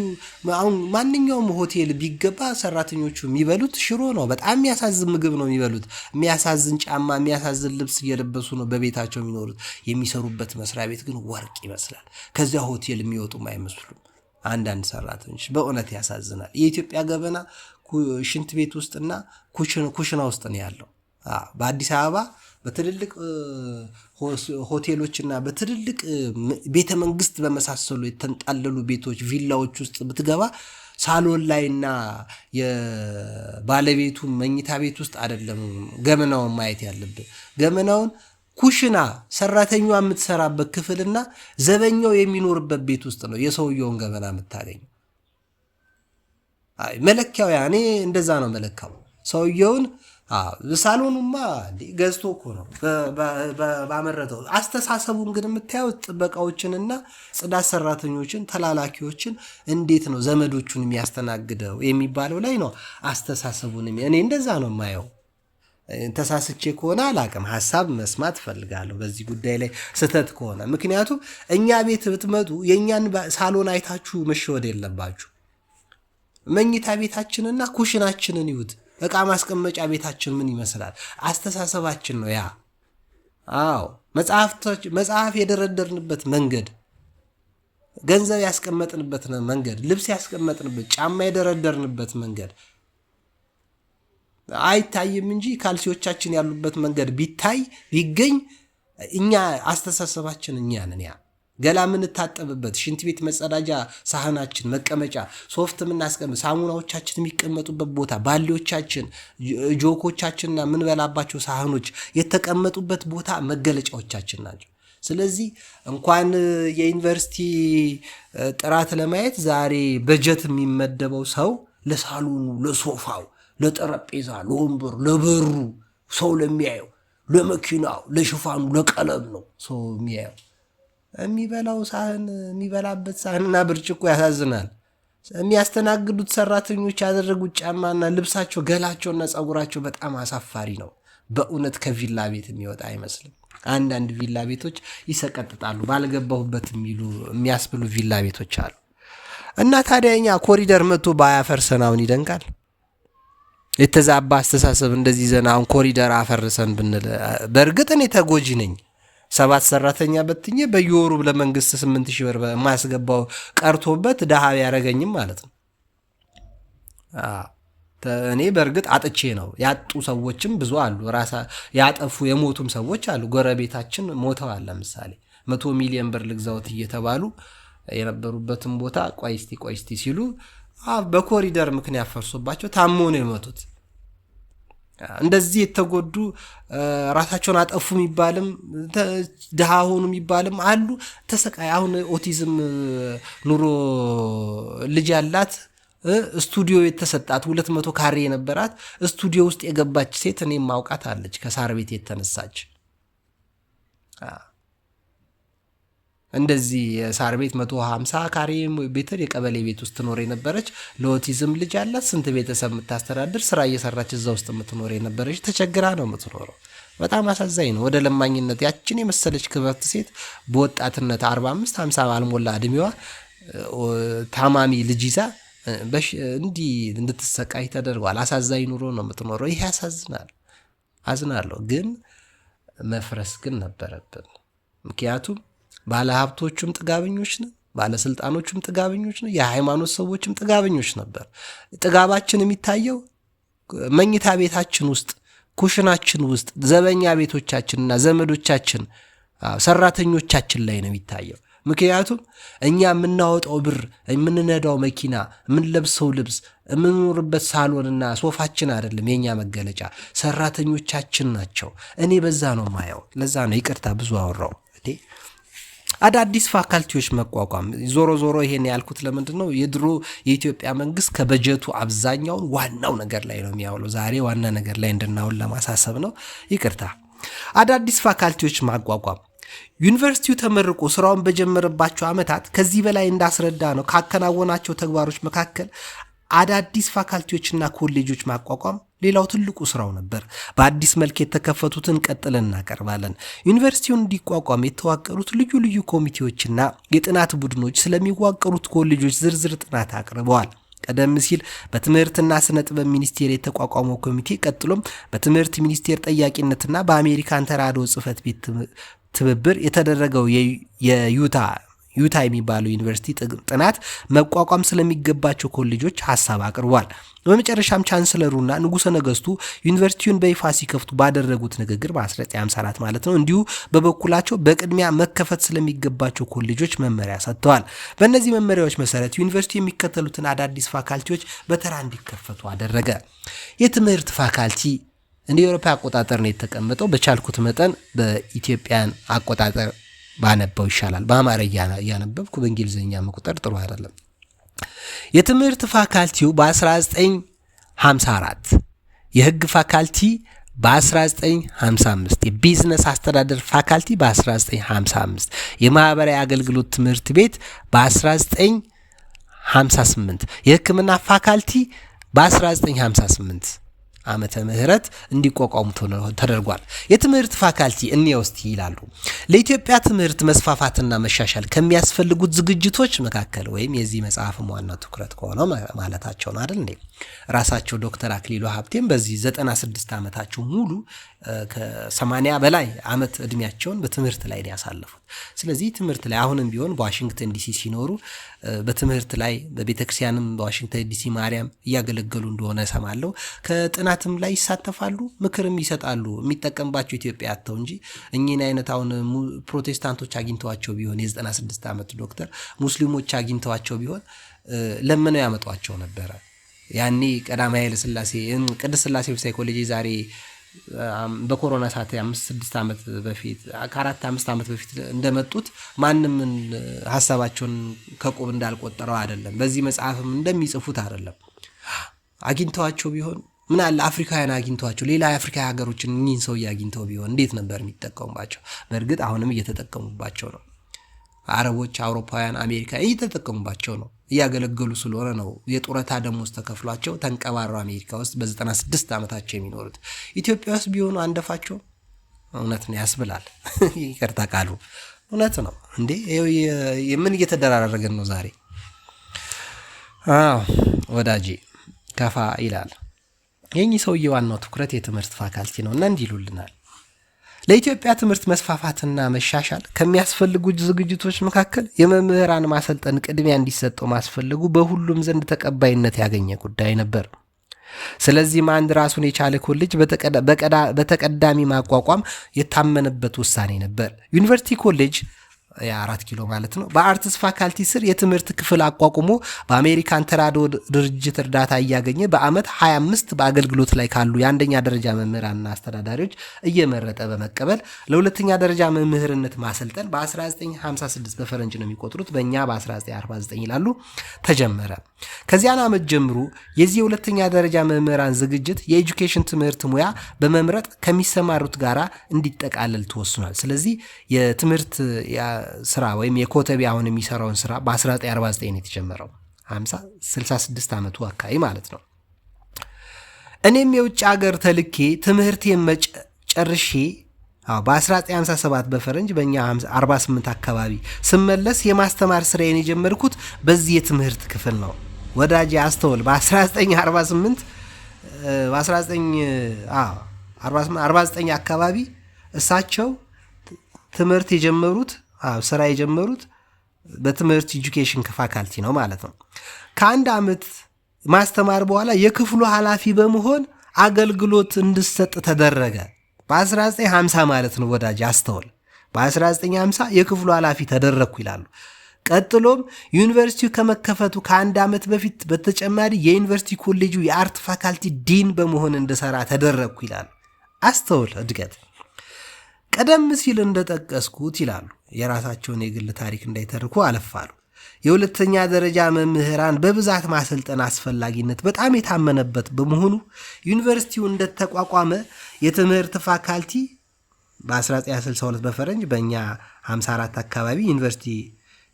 አሁን ማንኛውም ሆቴል ቢገባ ሰራተኞቹ የሚበሉት ሽሮ ነው። በጣም የሚያሳዝን ምግብ ነው የሚበሉት። የሚያሳዝን ጫማ፣ የሚያሳዝን ልብስ እየለበሱ ነው በቤታቸው የሚኖሩት። የሚሰሩበት መስሪያ ቤት ግን ወርቅ ይመስላል። ከዚያ ሆቴል የሚወጡም አይመስሉም አንዳንድ ሰራተኞች። በእውነት ያሳዝናል። የኢትዮጵያ ገበና ሽንት ቤት ውስጥና ኩሽና ውስጥ ነው ያለው። በአዲስ አበባ በትልልቅ ሆቴሎችና በትልልቅ ቤተ መንግስት በመሳሰሉ የተንጣለሉ ቤቶች፣ ቪላዎች ውስጥ ብትገባ ሳሎን ላይና የባለቤቱ መኝታ ቤት ውስጥ አይደለም ገመናውን ማየት ያለብን። ገመናውን ኩሽና ሰራተኛዋ የምትሰራበት ክፍልና ዘበኛው የሚኖርበት ቤት ውስጥ ነው የሰውየውን ገመና የምታገኘው። መለኪያው ያኔ እንደዛ ነው መለካው ሰውየውን። ሳሎኑማ ገዝቶ እኮ ነው ባመረተው። አስተሳሰቡን ግን የምታየው ጥበቃዎችንና ጽዳት ሰራተኞችን፣ ተላላኪዎችን እንዴት ነው ዘመዶቹን የሚያስተናግደው የሚባለው ላይ ነው አስተሳሰቡን። እኔ እንደዛ ነው የማየው። ተሳስቼ ከሆነ አላቅም፣ ሀሳብ መስማት ፈልጋለሁ በዚህ ጉዳይ ላይ ስህተት ከሆነ። ምክንያቱም እኛ ቤት ብትመጡ የእኛን ሳሎን አይታችሁ መሸወድ የለባችሁ። መኝታ ቤታችንና ኩሽናችንን ይዩት። ዕቃ ማስቀመጫ ቤታችን ምን ይመስላል? አስተሳሰባችን ነው ያ። መጽሐፍ የደረደርንበት መንገድ ገንዘብ ያስቀመጥንበት መንገድ፣ ልብስ ያስቀመጥንበት፣ ጫማ የደረደርንበት መንገድ አይታይም እንጂ ካልሲዎቻችን ያሉበት መንገድ ቢገኝ እኛ አስተሳሰባችን እኛ ነን። ያ ገላ የምንታጠብበት ሽንት ቤት መጸዳጃ ሳህናችን፣ መቀመጫ፣ ሶፍት የምናስቀምጥ ሳሙናዎቻችን የሚቀመጡበት ቦታ፣ ባሊዎቻችን፣ ጆኮቻችንና የምንበላባቸው ሳህኖች የተቀመጡበት ቦታ መገለጫዎቻችን ናቸው። ስለዚህ እንኳን የዩኒቨርሲቲ ጥራት ለማየት ዛሬ በጀት የሚመደበው ሰው ለሳሎኑ፣ ለሶፋው፣ ለጠረጴዛ፣ ለወንበሩ፣ ለበሩ ሰው ለሚያየው፣ ለመኪናው፣ ለሽፋኑ፣ ለቀለም ነው ሰው የሚያየው። የሚበላው ሳህን የሚበላበት ሳህንና ብርጭቆ ያሳዝናል። የሚያስተናግዱት ሰራተኞች ያደረጉት ጫማና ልብሳቸው፣ ገላቸውና ጸጉራቸው በጣም አሳፋሪ ነው። በእውነት ከቪላ ቤት የሚወጣ አይመስልም። አንዳንድ ቪላ ቤቶች ይሰቀጥጣሉ። ባልገባሁበት የሚያስብሉ ቪላ ቤቶች አሉ። እና ታዲያ እኛ ኮሪደር መጥቶ ባያፈርሰን አሁን ይደንቃል? የተዛባ አስተሳሰብ እንደዚህ ዘና አሁን ኮሪደር አፈርሰን ብንል፣ በእርግጥ እኔ ተጎጂ ነኝ። 7 ሰራተኛ በትኜ በየወሩ ለመንግስት 8,000 ብር ማስገባው ቀርቶበት ደሃ ያረገኝም ማለት ነው። እኔ በእርግጥ አጥቼ ነው። ያጡ ሰዎችም ብዙ አሉ። ራሳ ያጠፉ የሞቱም ሰዎች አሉ። ጎረቤታችን ሞተዋል። ለምሳሌ 100 ሚሊዮን ብር ልግዛውት እየተባሉ የነበሩበትን ቦታ ቆይ እስቲ ሲሉ በኮሪደር ምክንያት ፈርሶባቸው ታሞ ነው የሞቱት። እንደዚህ የተጎዱ ራሳቸውን አጠፉ የሚባልም ድሃ ሆኑ የሚባልም አሉ። ተሰቃይ አሁን ኦቲዝም ኑሮ ልጅ ያላት ስቱዲዮ የተሰጣት 200 ካሬ የነበራት ስቱዲዮ ውስጥ የገባች ሴት እኔም ማውቃት አለች። ከሳር ቤት የተነሳች እንደዚህ የሳር ቤት 150 ካሬ ሜትር የቀበሌ ቤት ውስጥ ትኖር የነበረች ለኦቲዝም ልጅ ያላት ስንት ቤተሰብ የምታስተዳድር ስራ እየሰራች እዛ ውስጥ የምትኖር የነበረች ተቸግራ ነው የምትኖረው። በጣም አሳዛኝ ነው። ወደ ለማኝነት ያችን የመሰለች ክብርት ሴት በወጣትነት 45-50 አልሞላ እድሜዋ ታማሚ ልጅ ይዛ እንዲህ እንድትሰቃይ ተደርጓል። አሳዛኝ ኑሮ ነው የምትኖረው። ይሄ ያሳዝናል። አዝናለሁ። ግን መፍረስ ግን ነበረብን። ምክንያቱም ባለሀብቶቹም ጥጋበኞች ነው፣ ባለስልጣኖቹም ጥጋበኞች ነው፣ የሃይማኖት ሰዎችም ጥጋበኞች ነበር። ጥጋባችን የሚታየው መኝታ ቤታችን ውስጥ፣ ኩሽናችን ውስጥ፣ ዘበኛ ቤቶቻችንና ዘመዶቻችን፣ ሰራተኞቻችን ላይ ነው የሚታየው። ምክንያቱም እኛ የምናወጣው ብር፣ የምንነዳው መኪና፣ የምንለብሰው ልብስ፣ የምንኖርበት ሳሎንና ሶፋችን አይደለም የኛ መገለጫ፣ ሰራተኞቻችን ናቸው። እኔ በዛ ነው ማየው። ለዛ ነው ይቅርታ ብዙ አወራው። አዳዲስ ፋካልቲዎች መቋቋም ዞሮ ይሄን ያልኩት ለምንድን ነው? የድሮ የኢትዮጵያ መንግስት ከበጀቱ አብዛኛውን ዋናው ነገር ላይ ነው የሚያውለው። ዛሬ ዋና ነገር ላይ እንድናውል ለማሳሰብ ነው። ይቅርታ። አዳዲስ ፋካልቲዎች ማቋቋም ዩኒቨርሲቲው ተመርቆ ስራውን በጀመረባቸው ዓመታት ከዚህ በላይ እንዳስረዳ ነው ካከናወናቸው ተግባሮች መካከል አዳዲስ ፋካልቲዎችና ኮሌጆች ማቋቋም ሌላው ትልቁ ስራው ነበር። በአዲስ መልክ የተከፈቱትን ቀጥለን እናቀርባለን። ዩኒቨርሲቲውን እንዲቋቋም የተዋቀሩት ልዩ ልዩ ኮሚቴዎችና የጥናት ቡድኖች ስለሚዋቀሩት ኮሌጆች ዝርዝር ጥናት አቅርበዋል። ቀደም ሲል በትምህርትና ስነ ጥበብ ሚኒስቴር የተቋቋመው ኮሚቴ ቀጥሎም በትምህርት ሚኒስቴር ጠያቂነትና በአሜሪካን ተራድኦ ጽሕፈት ቤት ትብብር የተደረገው ዩታ የሚባለው ዩኒቨርሲቲ ጥናት መቋቋም ስለሚገባቸው ኮሌጆች ሐሳብ አቅርቧል። በመጨረሻም ቻንስለሩና ንጉሠ ነገሥቱ ዩኒቨርሲቲውን በይፋ ሲከፍቱ ባደረጉት ንግግር በ1954 ማለት ነው እንዲሁ በበኩላቸው በቅድሚያ መከፈት ስለሚገባቸው ኮሌጆች መመሪያ ሰጥተዋል። በእነዚህ መመሪያዎች መሰረት ዩኒቨርሲቲ የሚከተሉትን አዳዲስ ፋካልቲዎች በተራ እንዲከፈቱ አደረገ። የትምህርት ፋካልቲ እንደ አውሮፓ አቆጣጠር ነው የተቀመጠው። በቻልኩት መጠን በኢትዮጵያን አቆጣጠር ባነበው ይሻላል። በአማርኛ ያነበብኩ በእንግሊዝኛ መቁጠር ጥሩ አይደለም። የትምህርት ፋካልቲው በ1954፣ የህግ ፋካልቲ በ1955፣ የቢዝነስ አስተዳደር ፋካልቲ በ1955፣ የማህበራዊ አገልግሎት ትምህርት ቤት በ1958፣ የሕክምና ፋካልቲ በ1958 ዓመተ ምህረት እንዲቋቋሙ ተደርጓል። የትምህርት ፋካልቲ እንየውስቲ ይላሉ። ለኢትዮጵያ ትምህርት መስፋፋትና መሻሻል ከሚያስፈልጉት ዝግጅቶች መካከል ወይም የዚህ መጽሐፍም ዋና ትኩረት ከሆነው ማለታቸው ነው አይደል እንዴ? ራሳቸው ዶክተር አክሊሉ ሀብቴም በዚህ 96 ዓመታቸው ሙሉ ከ80 በላይ ዓመት እድሜያቸውን በትምህርት ላይ ነው ያሳለፉት። ስለዚህ ትምህርት ላይ አሁንም ቢሆን በዋሽንግተን ዲሲ ሲኖሩ በትምህርት ላይ በቤተክርስቲያንም በዋሽንግተን ዲሲ ማርያም እያገለገሉ እንደሆነ ሰማለሁ። ከጥናትም ላይ ይሳተፋሉ፣ ምክርም ይሰጣሉ። የሚጠቀምባቸው ኢትዮጵያ ያተው እንጂ እኚህን አይነት አሁን ፕሮቴስታንቶች አግኝተዋቸው ቢሆን የ96 ዓመት ዶክተር ሙስሊሞች አግኝተዋቸው ቢሆን ለምነው ያመጧቸው ነበረ። ያኔ ቀዳማዊ ኃይለ ሥላሴ ቅድስት ሥላሴ ሳይኮሎጂ ዛሬ በኮሮና ሰዓት 5-6 ዓመት በፊት ከ4-5 ዓመት በፊት እንደመጡት ማንም ሐሳባቸውን ከቁብ እንዳልቆጠረው አይደለም። በዚህ መጽሐፍም እንደሚጽፉት አይደለም። አግኝተዋቸው ቢሆን ምን አለ አፍሪካውያን አግኝተዋቸው ሌላ የአፍሪካ ሀገሮችን እኚህን ሰው አግኝተው ቢሆን እንዴት ነበር የሚጠቀሙባቸው? በእርግጥ አሁንም እየተጠቀሙባቸው ነው። አረቦች፣ አውሮፓውያን፣ አሜሪካ እየተጠቀሙባቸው ነው። እያገለገሉ ስለሆነ ነው የጡረታ ደሞዝ ተከፍሏቸው ተንቀባረው አሜሪካ ውስጥ በ96 ዓመታቸው የሚኖሩት። ኢትዮጵያ ውስጥ ቢሆኑ አንደፋቸው እውነት ነው ያስብላል። ይቅርታ ቃሉ እውነት ነው እንዴ? ምን እየተደራረገን ነው ዛሬ? ወዳጄ ከፋ ይላል። የኚህ ሰውዬ ዋናው ትኩረት የትምህርት ፋካልቲ ነው እና እንዲሉልናል። ለኢትዮጵያ ትምህርት መስፋፋትና መሻሻል ከሚያስፈልጉ ዝግጅቶች መካከል የመምህራን ማሰልጠን ቅድሚያ እንዲሰጠው ማስፈለጉ በሁሉም ዘንድ ተቀባይነት ያገኘ ጉዳይ ነበር። ስለዚህም አንድ ራሱን የቻለ ኮሌጅ በተቀዳሚ ማቋቋም የታመነበት ውሳኔ ነበር። ዩኒቨርሲቲ ኮሌጅ የ4 ኪሎ ማለት ነው በአርትስ ፋካልቲ ስር የትምህርት ክፍል አቋቁሞ በአሜሪካን ተራድኦ ድርጅት እርዳታ እያገኘ በአመት 25 በአገልግሎት ላይ ካሉ የአንደኛ ደረጃ መምህራንና አስተዳዳሪዎች እየመረጠ በመቀበል ለሁለተኛ ደረጃ መምህርነት ማሰልጠን በ1956 በፈረንጅ ነው የሚቆጥሩት፣ በእኛ በ1949 ይላሉ ተጀመረ። ከዚያን ዓመት ጀምሮ የዚህ የሁለተኛ ደረጃ መምህራን ዝግጅት የኤጁኬሽን ትምህርት ሙያ በመምረጥ ከሚሰማሩት ጋራ እንዲጠቃለል ተወስኗል። ስለዚህ የትምህርት ስራ ወይም የኮተቤ አሁን የሚሰራውን ስራ በ1949 የተጀመረው 66 ዓመቱ አካባቢ ማለት ነው። እኔም የውጭ ሀገር ተልኬ ትምህርቴን ጨርሼ በ1957 በፈረንጅ በእኛ 48 አካባቢ ስመለስ የማስተማር ስራዬን የጀመርኩት በዚህ የትምህርት ክፍል ነው። ወዳጅ አስተውል። በ1949 አካባቢ እሳቸው ትምህርት የጀመሩት ስራ የጀመሩት በትምህርት ኤጁኬሽን ፋካልቲ ነው ማለት ነው። ከአንድ ዓመት ማስተማር በኋላ የክፍሉ ኃላፊ በመሆን አገልግሎት እንድሰጥ ተደረገ። በ1950 ማለት ነው ወዳጅ አስተውል። በ1950 የክፍሉ ኃላፊ ተደረግኩ ይላሉ። ቀጥሎም ዩኒቨርሲቲው ከመከፈቱ ከአንድ ዓመት በፊት በተጨማሪ የዩኒቨርሲቲ ኮሌጁ የአርት ፋካልቲ ዲን በመሆን እንድሰራ ተደረግኩ ይላሉ። አስተውል እድገት። ቀደም ሲል እንደጠቀስኩት ይላሉ የራሳቸውን የግል ታሪክ እንዳይተርኩ አለፋሉ። የሁለተኛ ደረጃ መምህራን በብዛት ማሰልጠን አስፈላጊነት በጣም የታመነበት በመሆኑ ዩኒቨርሲቲው እንደተቋቋመ የትምህርት ፋካልቲ በ1962 በፈረንጅ በእኛ 54 አካባቢ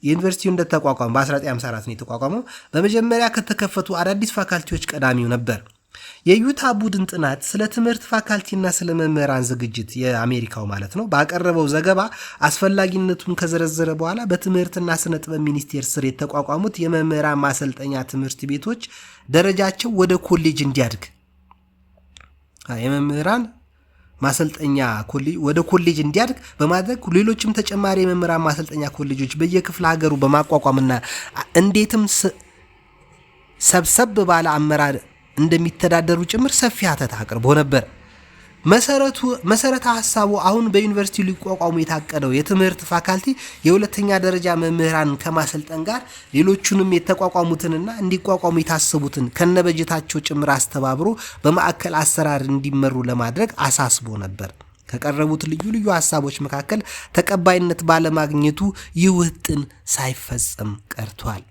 ዩኒቨርሲቲው እንደተቋቋመ በ1954 ነው የተቋቋመው። በመጀመሪያ ከተከፈቱ አዳዲስ ፋካልቲዎች ቀዳሚው ነበር። የዩታ ቡድን ጥናት ስለ ትምህርት ፋካልቲና ስለ መምህራን ዝግጅት የአሜሪካው ማለት ነው ባቀረበው ዘገባ አስፈላጊነቱን ከዘረዘረ በኋላ በትምህርትና ስነ ጥበብ ሚኒስቴር ስር የተቋቋሙት የመምህራን ማሰልጠኛ ትምህርት ቤቶች ደረጃቸው ወደ ኮሌጅ እንዲያድግ የመምህራን ማሰልጠኛ ወደ ኮሌጅ እንዲያድግ በማድረግ ሌሎችም ተጨማሪ የመምህራን ማሰልጠኛ ኮሌጆች በየክፍለ ሀገሩ በማቋቋምና እንዴትም ሰብሰብ ባለ አመራር እንደሚተዳደሩ ጭምር ሰፊ ሀተታ አቅርቦ ነበር። መሰረተ ሐሳቡ አሁን በዩኒቨርሲቲ ሊቋቋሙ የታቀደው የትምህርት ፋካልቲ የሁለተኛ ደረጃ መምህራን ከማሰልጠን ጋር ሌሎቹንም የተቋቋሙትንና እንዲቋቋሙ የታሰቡትን ከነበጀታቸው ጭምር አስተባብሮ በማዕከል አሰራር እንዲመሩ ለማድረግ አሳስቦ ነበር። ከቀረቡት ልዩ ልዩ ሐሳቦች መካከል ተቀባይነት ባለማግኘቱ ይህ ውጥን ሳይፈጸም ቀርቷል።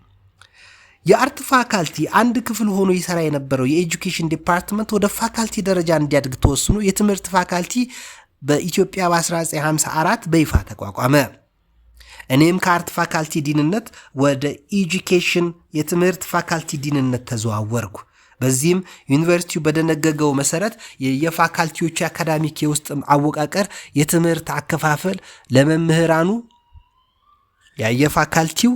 የአርት ፋካልቲ አንድ ክፍል ሆኖ ይሰራ የነበረው የኤጁኬሽን ዲፓርትመንት ወደ ፋካልቲ ደረጃ እንዲያድግ ተወስኖ የትምህርት ፋካልቲ በኢትዮጵያ በ1954 በይፋ ተቋቋመ። እኔም ከአርት ፋካልቲ ዲንነት ወደ ኤጁኬሽን የትምህርት ፋካልቲ ዲንነት ተዘዋወርኩ። በዚህም ዩኒቨርሲቲው በደነገገው መሰረት የፋካልቲዎቹ የአካዳሚክ የውስጥ አወቃቀር፣ የትምህርት አከፋፈል ለመምህራኑ የፋካልቲው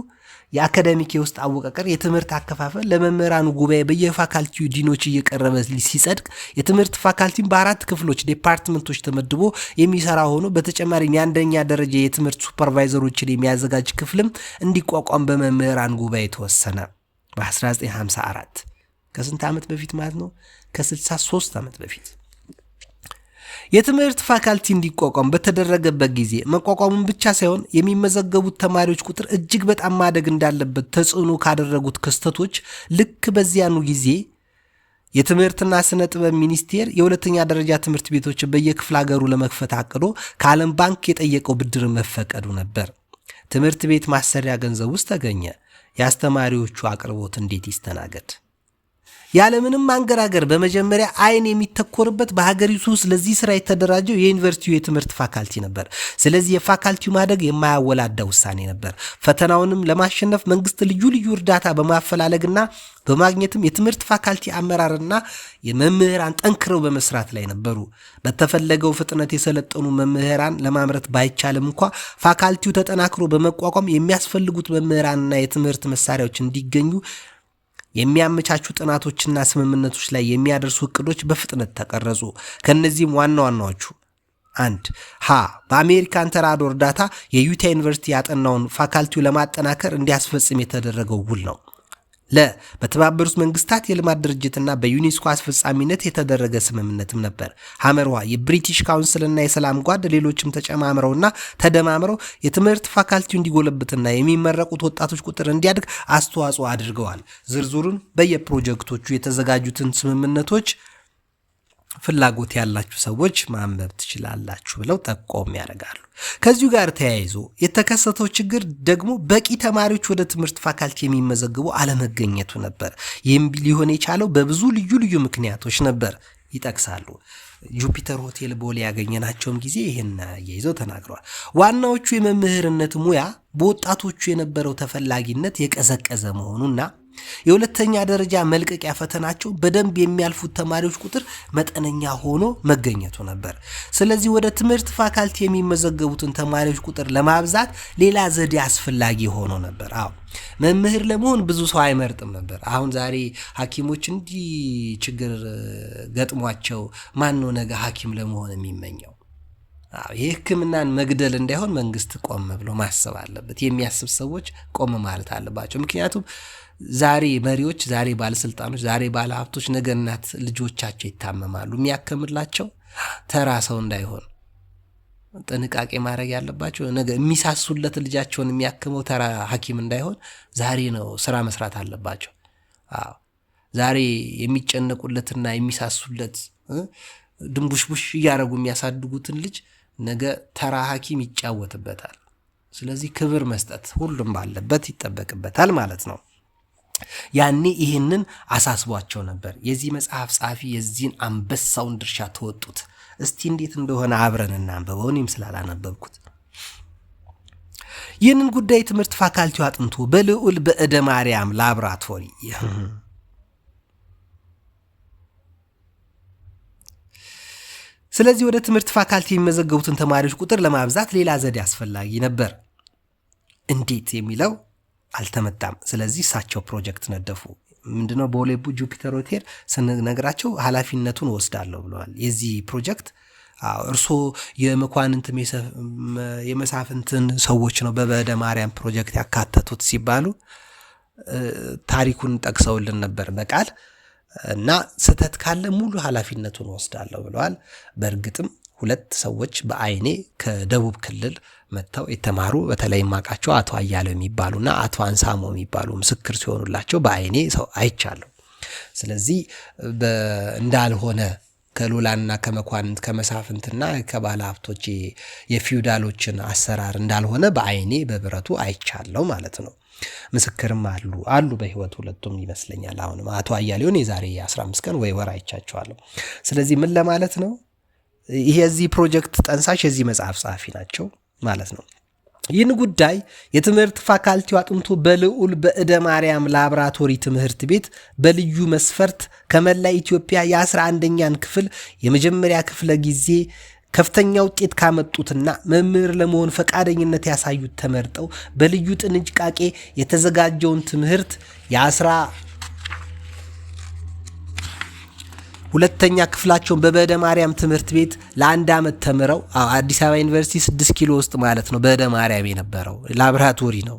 የአካዳሚክ የውስጥ አወቃቀር የትምህርት አከፋፈል ለመምህራኑ ጉባኤ በየፋካልቲው ዲኖች እየቀረበ ሲጸድቅ የትምህርት ፋካልቲን በ4 ክፍሎች ዲፓርትመንቶች ተመድቦ የሚሰራ ሆኖ በተጨማሪ የአንደኛ ደረጃ የትምህርት ሱፐርቫይዘሮችን የሚያዘጋጅ ክፍልም እንዲቋቋም በመምህራን ጉባኤ ተወሰነ። በ1954 ከስንት ዓመት በፊት ማለት ነው? ከ63 ዓመት በፊት የትምህርት ፋካልቲ እንዲቋቋም በተደረገበት ጊዜ መቋቋሙን ብቻ ሳይሆን የሚመዘገቡት ተማሪዎች ቁጥር እጅግ በጣም ማደግ እንዳለበት ተጽዕኖ ካደረጉት ክስተቶች ልክ በዚያኑ ጊዜ የትምህርትና ስነ ጥበብ ሚኒስቴር የሁለተኛ ደረጃ ትምህርት ቤቶች በየክፍለ ሀገሩ ለመክፈት አቅዶ ከዓለም ባንክ የጠየቀው ብድር መፈቀዱ ነበር። ትምህርት ቤት ማሰሪያ ገንዘብ ውስጥ ተገኘ። የአስተማሪዎቹ አቅርቦት እንዴት ይስተናገድ? ያለምንም ማንገራገር በመጀመሪያ አይን የሚተኮርበት በሀገሪቱ ውስጥ ለዚህ ስራ የተደራጀው የዩኒቨርሲቲው የትምህርት ፋካልቲ ነበር። ስለዚህ የፋካልቲው ማደግ የማያወላዳ ውሳኔ ነበር። ፈተናውንም ለማሸነፍ መንግስት ልዩ ልዩ እርዳታ በማፈላለግና በማግኘትም የትምህርት ፋካልቲ አመራርና የመምህራን ጠንክረው በመስራት ላይ ነበሩ። በተፈለገው ፍጥነት የሰለጠኑ መምህራን ለማምረት ባይቻልም እንኳ ፋካልቲው ተጠናክሮ በመቋቋም የሚያስፈልጉት መምህራንና የትምህርት መሳሪያዎች እንዲገኙ የሚያመቻቹ ጥናቶችና ስምምነቶች ላይ የሚያደርሱ እቅዶች በፍጥነት ተቀረጹ። ከነዚህም ዋና ዋናዎቹ 1 በአሜሪካን ተራድኦ እርዳታ የዩታ ዩኒቨርሲቲ ያጠናውን ፋካልቲው ለማጠናከር እንዲያስፈጽም የተደረገው ውል ነው። በተባበሩት መንግስታት የልማት ድርጅትና በዩኔስኮ አስፈጻሚነት የተደረገ ስምምነትም ነበር። ሐመርዋ የብሪቲሽ ካውንስልና የሰላም ጓድ ሌሎችም ተጨማምረውና ተደማምረው የትምህርት ፋካልቲው እንዲጎለብትና የሚመረቁት ወጣቶች ቁጥር እንዲያድግ አስተዋጽኦ አድርገዋል። ዝርዝሩን በየፕሮጀክቶቹ የተዘጋጁትን ስምምነቶች ፍላጎት ያላችሁ ሰዎች ማንበብ ትችላላችሁ ብለው ጠቆም ያደርጋሉ። ከዚሁ ጋር ተያይዞ የተከሰተው ችግር ደግሞ በቂ ተማሪዎች ወደ ትምህርት ፋካልቲ የሚመዘግቡ አለመገኘቱ ነበር። ይህም ሊሆን የቻለው በብዙ ልዩ ልዩ ምክንያቶች ነበር ይጠቅሳሉ። ጁፒተር ሆቴል ቦሌ ያገኘናቸውም ጊዜ ይህን ያይዘው ተናግረዋል። ዋናዎቹ የመምህርነት ሙያ በወጣቶቹ የነበረው ተፈላጊነት የቀዘቀዘ መሆኑና የሁለተኛ ደረጃ መልቀቂያ ፈተናቸው በደንብ የሚያልፉት ተማሪዎች ቁጥር መጠነኛ ሆኖ መገኘቱ ነበር። ስለዚህ ወደ ትምህርት ፋካልቲ የሚመዘገቡትን ተማሪዎች ቁጥር ለማብዛት ሌላ ዘዴ አስፈላጊ ሆኖ ነበር። መምህር ለመሆን ብዙ ሰው አይመርጥም ነበር። አሁን ዛሬ ሐኪሞች እንዲህ ችግር ገጥሟቸው ማን ነው ነገ ሐኪም ለመሆን የሚመኘው? የሕክምናን መግደል እንዳይሆን መንግስት ቆም ብሎ ማሰብ አለበት። የሚያስብ ሰዎች ቆም ማለት አለባቸው። ምክንያቱም ዛሬ መሪዎች፣ ዛሬ ባለስልጣኖች፣ ዛሬ ባለሀብቶች ነገ እናት ልጆቻቸው ይታመማሉ። የሚያከምላቸው ተራ ሰው እንዳይሆን ጥንቃቄ ማድረግ ያለባቸው። ነገ የሚሳሱለት ልጃቸውን የሚያክመው ተራ ሐኪም እንዳይሆን ዛሬ ነው ስራ መስራት አለባቸው። ዛሬ የሚጨነቁለትና የሚሳሱለት ድንቡሽቡሽ እያደረጉ የሚያሳድጉትን ልጅ ነገ ተራ ሐኪም ይጫወትበታል። ስለዚህ ክብር መስጠት ሁሉም ባለበት ይጠበቅበታል ማለት ነው። ያኔ ይህንን አሳስቧቸው ነበር። የዚህ መጽሐፍ ጻፊ የዚህን አንበሳውን ድርሻ ተወጡት። እስቲ እንዴት እንደሆነ አብረን እናንብበው፣ እኔም ስላላነበብኩት። ይህንን ጉዳይ ትምህርት ፋካልቲው አጥንቶ በልዑል በእደ ማርያም ላብራቶሪ ስለዚህ ወደ ትምህርት ፋካልቲ የሚመዘገቡትን ተማሪዎች ቁጥር ለማብዛት ሌላ ዘዴ አስፈላጊ ነበር። እንዴት የሚለው አልተመጣም። ስለዚህ እሳቸው ፕሮጀክት ነደፉ። ምንድነው? ቦሌ ጁፒተር ሆቴል ስንነግራቸው ኃላፊነቱን ወስዳለሁ ብለዋል። የዚህ ፕሮጀክት እርሶ የመኳንንት የመሳፍንትን ሰዎች ነው በበደ ማርያም ፕሮጀክት ያካተቱት ሲባሉ ታሪኩን ጠቅሰውልን ነበር በቃል እና ስህተት ካለ ሙሉ ኃላፊነቱን ወስዳለሁ ብለዋል። በእርግጥም 2 ሰዎች በአይኔ ከደቡብ ክልል መጥተው የተማሩ በተለይ ማቃቸው አቶ አያለው የሚባሉና አቶ አንሳሞ የሚባሉ ምስክር ሲሆኑላቸው በአይኔ ሰው አይቻለሁ። ስለዚህ እንዳልሆነ ከሎላና ከመኳንንት ከመሳፍንትና ከባለ ሀብቶች የፊውዳሎችን አሰራር እንዳልሆነ በአይኔ በብረቱ አይቻለሁ ማለት ነው። ምስክርም አሉ በህይወት 2ቱም ይመስለኛል። አሁን አቶ አያሌውን የዛሬ 15 ቀን ወይ ወር አይቻቸዋለሁ። ስለዚህ ምን ለማለት ነው? ይሄ የዚህ ፕሮጀክት ጠንሳሽ የዚህ መጽሐፍ ጸሐፊ ናቸው ማለት ነው። ይህን ጉዳይ የትምህርት ፋካልቲው አጥንቶ በልዑል በእደ ማርያም ላብራቶሪ ትምህርት ቤት በልዩ መስፈርት ከመላ ኢትዮጵያ የ11ኛን ክፍል የመጀመሪያ ክፍለ ጊዜ ከፍተኛ ውጤት ካመጡትና መምህር ለመሆን ፈቃደኝነት ያሳዩት ተመርጠው በልዩ ጥንቃቄ የተዘጋጀውን ትምህርት ሁለተኛ ክፍላቸውን በበደ ማርያም ትምህርት ቤት ለ1 ዓመት ተምረው አዲስ አበባ ዩኒቨርሲቲ 6 ኪሎ ውስጥ ማለት ነው። በደ ማርያም የነበረው ላብራቶሪ ነው።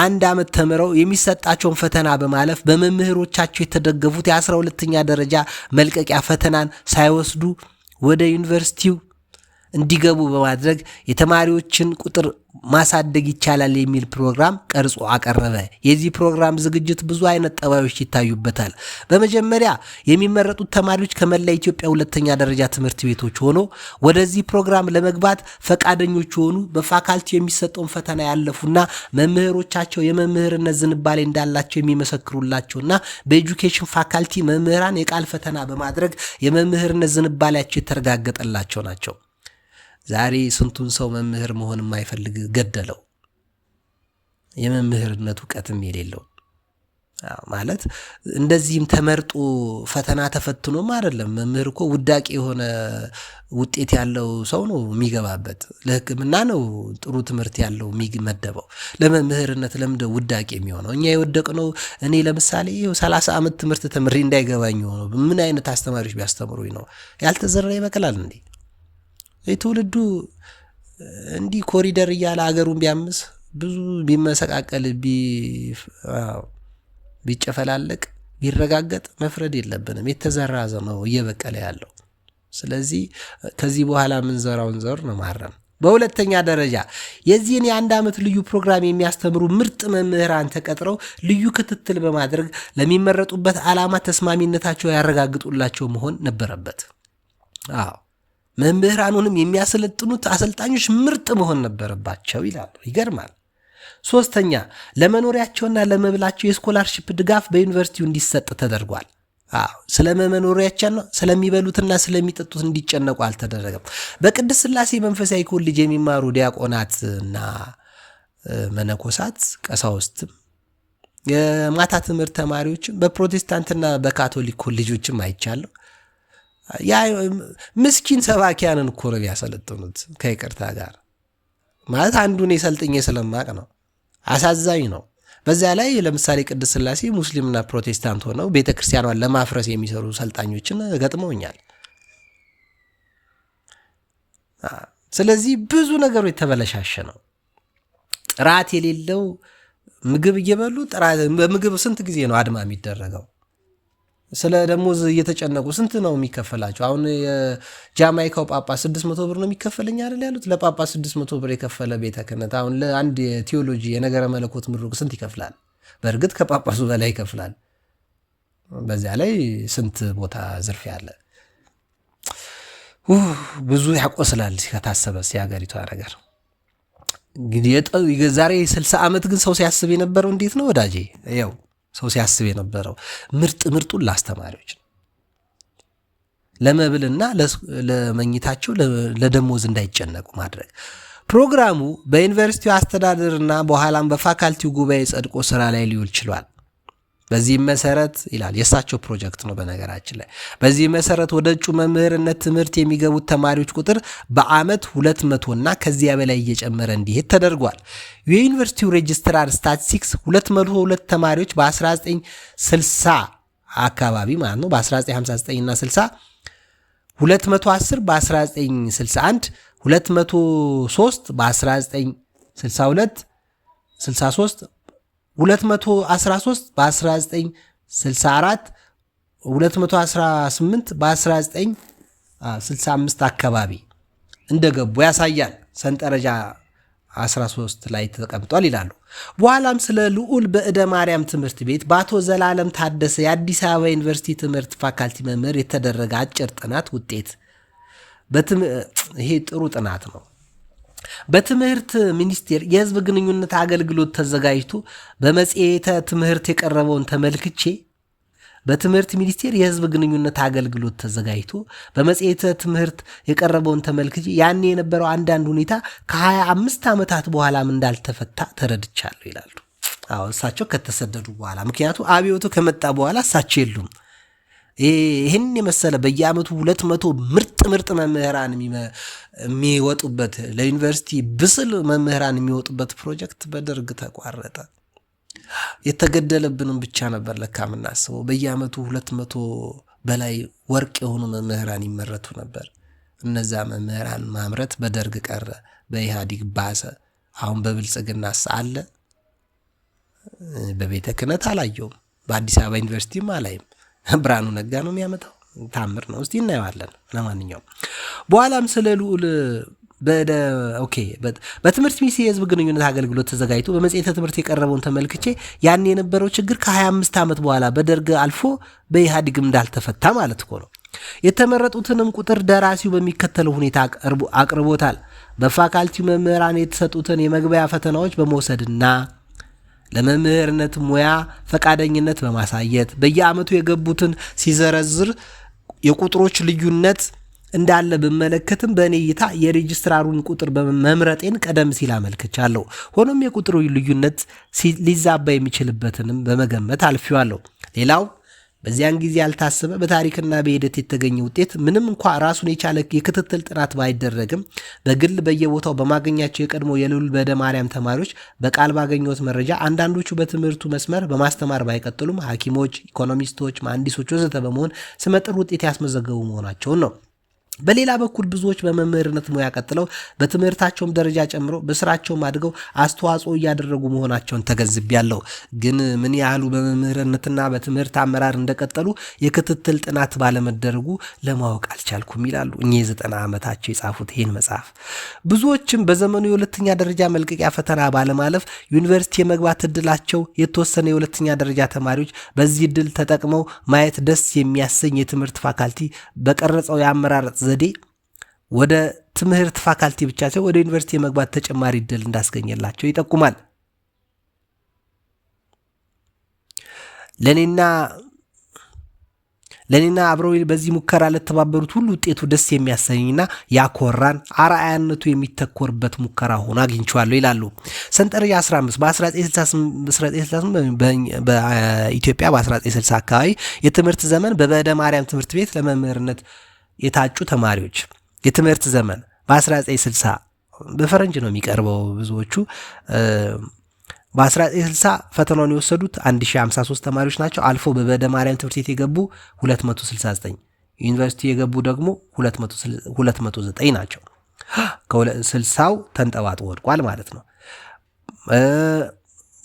1 ዓመት ተምረው የሚሰጣቸውን ፈተና በማለፍ በመምህሮቻቸው የተደገፉት የ12ኛ ደረጃ መልቀቂያ ፈተናን ሳይወስዱ ወደ ዩኒቨርሲቲው እንዲገቡ በማድረግ የተማሪዎችን ቁጥር ማሳደግ ይቻላል የሚል ፕሮግራም ቀርጾ አቀረበ። የዚህ ፕሮግራም ዝግጅት ብዙ አይነት ጠባዮች ይታዩበታል። በመጀመሪያ የሚመረጡት ተማሪዎች ከመላ ኢትዮጵያ ሁለተኛ ደረጃ ትምህርት ቤቶች ሆኖ ወደዚህ ፕሮግራም ለመግባት ፈቃደኞች ሆኑ በፋካልቲው የሚሰጠውን ፈተና ያለፉና መምህሮቻቸው የመምህርነት ዝንባሌ እንዳላቸው የሚመሰክሩላቸውና በኤጁኬሽን ፋካልቲ መምህራን የቃል ፈተና በማድረግ የመምህርነት ዝንባሌያቸው የተረጋገጠላቸው ናቸው። ዛሬ ስንቱን ሰው መምህር መሆን የማይፈልግ ገደለው። የመምህርነት ዕውቀትም የሌለው ማለት እንደዚህም ተመርጦ ፈተና ተፈትኖም አይደለም። መምህር እኮ ውዳቂ የሆነ ውጤት ያለው ሰው ነው የሚገባበት። ለሕክምና ነው ጥሩ ትምህርት ያለው የሚመደበው። ለመምህርነት ለምደ ውዳቂ የሚሆነው እኛ የወደቅነው እኔ ለምሳሌ 30 ዓመት ትምህርት ተምሬ እንዳይገባኝ ሆነው ምን አይነት አስተማሪዎች ቢያስተምሩኝ ነው? ያልተዘራ ይበቅላል እንዴ? የትውልዱ እንዲህ ኮሪደር እያለ አገሩን ቢያምስ ብዙ ቢመሰቃቀል ቢጨፈላለቅ ቢረጋገጥ መፍረድ የለብንም። የተዘራ ነው እየበቀለ ያለው። ስለዚህ ከዚህ በኋላ ምንዘራውን ዘር ነው ማረም። በሁለተኛ ደረጃ የዚህን የ1 ዓመት ልዩ ፕሮግራም የሚያስተምሩ ምርጥ መምህራን ተቀጥረው ልዩ ክትትል በማድረግ ለሚመረጡበት ዓላማ ተስማሚነታቸው ያረጋግጡላቸው መሆን ነበረበት። መምህራኑንም የሚያሰለጥኑት አሰልጣኞች ምርጥ መሆን ነበረባቸው ይላሉ። ይገርማል። ሶስተኛ ለመኖሪያቸውና ለመብላቸው የስኮላርሺፕ ድጋፍ በዩኒቨርሲቲው እንዲሰጥ ተደርጓል። ስለ መኖሪያቸው ስለሚበሉትና ስለሚጠጡት እንዲጨነቁ አልተደረገም። በቅድስት ሥላሴ መንፈሳዊ ኮሌጅ የሚማሩ ዲያቆናትና መነኮሳት ቀሳውስትም የማታ ትምህርት ተማሪዎችም በፕሮቴስታንትና በካቶሊክ ኮሌጆችም አይቻለሁ። ያ ምስኪን ሰባኪያንን እኮ ነው ያሰለጥኑት። ከይቅርታ ጋር ማለት አንዱን የሰልጥኜ ስለማቅ ነው። አሳዛኝ ነው። በዚያ ላይ ለምሳሌ ቅድስት ሥላሴ ሙስሊምና ፕሮቴስታንት ሆነው ቤተክርስቲያኗን ለማፍረስ የሚሰሩ ሰልጣኞችን ገጥመውኛል። ስለዚህ ብዙ ነገሩ የተበለሻሸ ነው። ጥራት የሌለው ምግብ እየበሉ በምግብ ስንት ጊዜ ነው አድማ የሚደረገው? ስለ ደሞዝ እየተጨነቁ ስንት ነው የሚከፈላቸው? አሁን የጃማይካው ጳጳስ 600 ብር ነው የሚከፈለኝ አይደል ያሉት። ለጳጳስ 600 ብር የከፈለ ቤተ ክህነት አሁን ለአንድ የቴዎሎጂ የነገረ መለኮት ምሩቅ ስንት ይከፍላል? በእርግጥ ከጳጳሱ በላይ ይከፍላል። በዚያ ላይ ስንት ቦታ ዝርፊያ አለ። ብዙ ያቆስላል ከታሰበስ የሀገሪቷ ነገር። እንግዲህ ዛሬ 60 ዓመት ግን ሰው ሲያስብ የነበረው እንዴት ነው ወዳጄ? ያው ሰው ሲያስብ የነበረው ምርጡን ለአስተማሪዎች ለመብልና ለመኝታቸው ለደሞዝ እንዳይጨነቁ ማድረግ። ፕሮግራሙ በዩኒቨርሲቲው አስተዳደርና በኋላም በፋካልቲው ጉባኤ ጸድቆ ስራ ላይ ሊውል ችሏል። በዚህም መሰረት ይላል የእሳቸው ፕሮጀክት ነው በነገራችን ላይ። በዚህ መሰረት ወደ እጩ መምህርነት ትምህርት የሚገቡት ተማሪዎች ቁጥር በአመት 200 እና ከዚያ በላይ እየጨመረ እንዲሄድ ተደርጓል። የዩኒቨርሲቲው ሬጅስትራር ስታቲስቲክስ 202 ተማሪዎች በ1960 አካባቢ ማለት ነው በ1959 እና 60 210 በ1961 203 በ1962 63 213 በ1964 218 በ1965 አካባቢ እንደገቡ ያሳያል። ሰንጠረጃ 13 ላይ ተቀምጧል ይላሉ። በኋላም ስለ ልዑል በእደ ማርያም ትምህርት ቤት በአቶ ዘላለም ታደሰ የአዲስ አበባ ዩኒቨርሲቲ ትምህርት ፋካልቲ መምህር የተደረገ አጭር ጥናት ውጤት ይሄ ጥሩ ጥናት ነው። በትምህርት ሚኒስቴር የሕዝብ ግንኙነት አገልግሎት ተዘጋጅቶ በመጽሔተ ትምህርት የቀረበውን ተመልክቼ በትምህርት ሚኒስቴር የህዝብ ግንኙነት አገልግሎት ተዘጋጅቶ በመጽሔተ ትምህርት የቀረበውን ተመልክቼ ያኔ የነበረው አንዳንድ ሁኔታ ከ25 ዓመታት በኋላም እንዳልተፈታ ተረድቻለሁ ይላሉ። አዎ እሳቸው ከተሰደዱ በኋላ፣ ምክንያቱም አብዮቱ ከመጣ በኋላ እሳቸው የሉም። ይህን የመሰለ በየዓመቱ 200 ምርጥ መምህራን የሚወጡበት ለዩኒቨርሲቲ ብስል መምህራን የሚወጡበት ፕሮጀክት በደርግ ተቋረጠ። የተገደለብንም ብቻ ነበር ለካ የምናስበው። በየዓመቱ 200 በላይ ወርቅ የሆኑ መምህራን ይመረቱ ነበር። እነዛ መምህራን ማምረት በደርግ ቀረ፣ በኢህአዴግ ባሰ። አሁን በብልጽግና አለ። በቤተ ክህነት አላየውም፣ በአዲስ አበባ ዩኒቨርሲቲም አላይም። ብርሃኑ ነጋ ነው የሚያመጣው። ታምር ነው። እስቲ እናየዋለን። ለማንኛውም በኋላም ስለ ልዑል በትምህርት ሚኒስቴር የህዝብ ግንኙነት አገልግሎት ተዘጋጅቶ በመጽሔተ ትምህርት የቀረበውን ተመልክቼ ያን የነበረው ችግር ከ25 ዓመት በኋላ በደርግ አልፎ በኢህአዴግም እንዳልተፈታ ማለት እኮ ነው። የተመረጡትንም ቁጥር ደራሲው በሚከተለው ሁኔታ አቅርቦታል። በፋካልቲው መምህራን የተሰጡትን የመግቢያ ፈተናዎች በመውሰድና ለመምህርነት ሙያ ፈቃደኝነት በማሳየት በየዓመቱ የገቡትን ሲዘረዝር የቁጥሮች ልዩነት እንዳለ ብመለከትም በእኔ እይታ የሬጅስትራሩን ቁጥር በመምረጤን ቀደም ሲል አመልክቻለሁ። ሆኖም የቁጥሩ ልዩነት ሊዛባ የሚችልበትንም በመገመት አልፌዋለሁ። ሌላው በዚያን ጊዜ ያልታሰበ በታሪክና በሂደት የተገኘ ውጤት ምንም እንኳ ራሱን የቻለ የክትትል ጥናት ባይደረግም በግል በየቦታው በማገኛቸው የቀድሞ የልዑል በደ ማርያም ተማሪዎች በቃል ባገኘሁት መረጃ አንዳንዶቹ በትምህርቱ መስመር በማስተማር ባይቀጥሉም ሐኪሞች፣ ኢኮኖሚስቶች፣ መሐንዲሶች ወዘተ በመሆን ስመጥር ውጤት ያስመዘገቡ መሆናቸውን ነው። በሌላ በኩል ብዙዎች በመምህርነት ሙያ ቀጥለው በትምህርታቸውም ደረጃ ጨምሮ በስራቸውም አድገው አስተዋጽኦ እያደረጉ መሆናቸውን ተገንዝቤያለሁ። ግን ምን ያህሉ በመምህርነትና በትምህርት አመራር እንደቀጠሉ የክትትል ጥናት ባለመደረጉ ለማወቅ አልቻልኩም ይላሉ እኚህ የ90 ዓመታቸው የጻፉት ይህን መጽሐፍ። ብዙዎችም በዘመኑ የሁለተኛ ደረጃ መልቀቂያ ፈተና ባለማለፍ ዩኒቨርሲቲ የመግባት እድላቸው የተወሰነ የሁለተኛ ደረጃ ተማሪዎች በዚህ እድል ተጠቅመው ማየት ደስ የሚያሰኝ የትምህርት ፋካልቲ በቀረጸው የአመራረጥ ዘዴ ወደ ትምህርት ፋካልቲ ብቻ ሳይሆን ወደ ዩኒቨርሲቲ የመግባት ተጨማሪ እድል እንዳስገኘላቸው ይጠቁማል። ለኔና አብረው በዚህ ሙከራ ለተባበሩት ሁሉ ውጤቱ ደስ የሚያሰኝና ያኮራን አርአያነቱ የሚተኮርበት ሙከራ ሆኖ አግኝቼዋለሁ ይላሉ። ሰንጠረዥ 15 በ1968 በኢትዮጵያ በ1960 አካባቢ የትምህርት ዘመን በበደ ማርያም ትምህርት ቤት ለመምህርነት የታጩ ተማሪዎች የትምህርት ዘመን በ1960 በፈረንጅ ነው የሚቀርበው ብዙዎቹ። በ1960 ፈተናውን የወሰዱት 1053 ተማሪዎች ናቸው። አልፎ በበደ ማርያም ትምህርት ቤት የገቡ 269፣ ዩኒቨርሲቲ የገቡ ደግሞ 209 ናቸው። ከ60ው ተንጠባጦ ወድቋል ማለት ነው።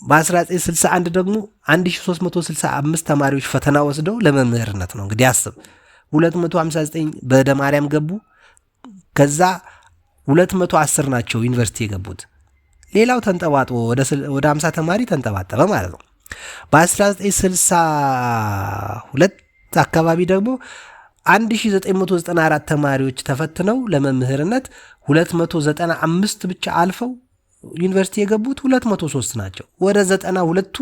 በ1961 ደግሞ 1365 ተማሪዎች ፈተና ወስደው ለመምህርነት ነው እንግዲህ አስብ 259 በደ ማርያም ገቡ። ከዛ 210 ናቸው ዩኒቨርሲቲ የገቡት። ሌላው ተንጠባጦ ወደ 50 ተማሪ ተንጠባጠበ ማለት ነው። በ1962 አካባቢ ደግሞ 1994 ተማሪዎች ተፈትነው ለመምህርነት 295 ብቻ አልፈው ዩኒቨርሲቲ የገቡት 203 ናቸው። ወደ 92ቱ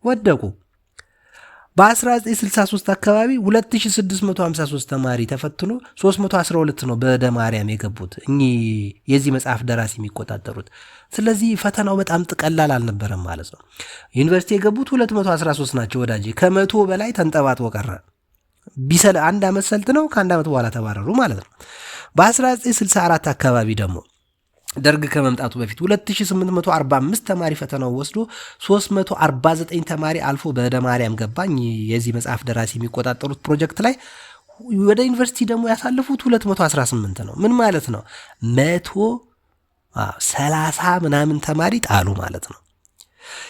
ወደቁ። በ1963 አካባቢ 2653 ተማሪ ተፈትኖ 312 ነው በደ ማርያም የገቡት እኚህ የዚህ መጽሐፍ ደራሲ የሚቆጣጠሩት። ስለዚህ ፈተናው በጣም ቀላል አልነበረም ማለት ነው። ዩኒቨርሲቲ የገቡት 213 ናቸው ወዳጄ። ከ100 በላይ ተንጠባጥቦ ቀረ። አንድ ዓመት ሰልጥነው ከአንድ ዓመት በኋላ ተባረሩ ማለት ነው። በ1964 አካባቢ ደግሞ ደርግ ከመምጣቱ በፊት 2845 ተማሪ ፈተናው ወስዶ 349 ተማሪ አልፎ በደ ማርያም ገባኝ። የዚህ መጽሐፍ ደራሲ የሚቆጣጠሩት ፕሮጀክት ላይ ወደ ዩኒቨርሲቲ ደግሞ ያሳለፉት 218 ነው። ምን ማለት ነው? 130 ምናምን ተማሪ ጣሉ ማለት ነው።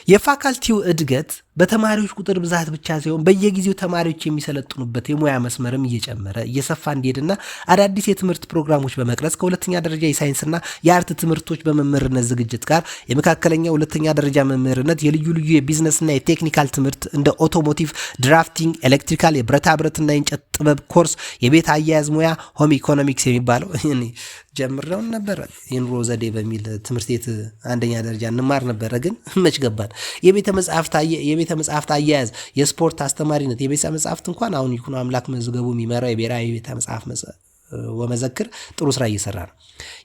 የፋካልቲው እድገት በተማሪዎች ቁጥር ብዛት ብቻ ሳይሆን በየጊዜው ተማሪዎች የሚሰለጥኑበት የሙያ መስመርም እየጨመረ እየሰፋ እንዲሄድና አዳዲስ የትምህርት ፕሮግራሞች በመቅረጽ ከሁለተኛ ደረጃ የሳይንስና የአርት ትምህርቶች በመምህርነት ዝግጅት ጋር የመካከለኛ ሁለተኛ ደረጃ መምህርነት፣ የልዩ ልዩ የቢዝነስና የቴክኒካል ትምህርት እንደ ኦቶሞቲቭ፣ ድራፍቲንግ፣ ኤሌክትሪካል፣ የብረታ ብረትና የእንጨት ጥበብ ኮርስ፣ የቤት አያያዝ ሙያ፣ ሆም ኢኮኖሚክስ የሚባለው ጀምረውን ነበረ። የኑሮ ዘዴ በሚል ትምህርት ቤት አንደኛ ደረጃ እንማር ነበረ፣ ግን መች ገባን። የቤተ መጽሐፍት አያያዝ፣ የስፖርት አስተማሪነት፣ የቤተ መጽሐፍት እንኳን አሁን ይኩኖ አምላክ መዝገቡ የሚመራው የብሔራዊ ቤተ መጽሐፍ ወመዘክር ጥሩ ስራ እየሰራ ነው።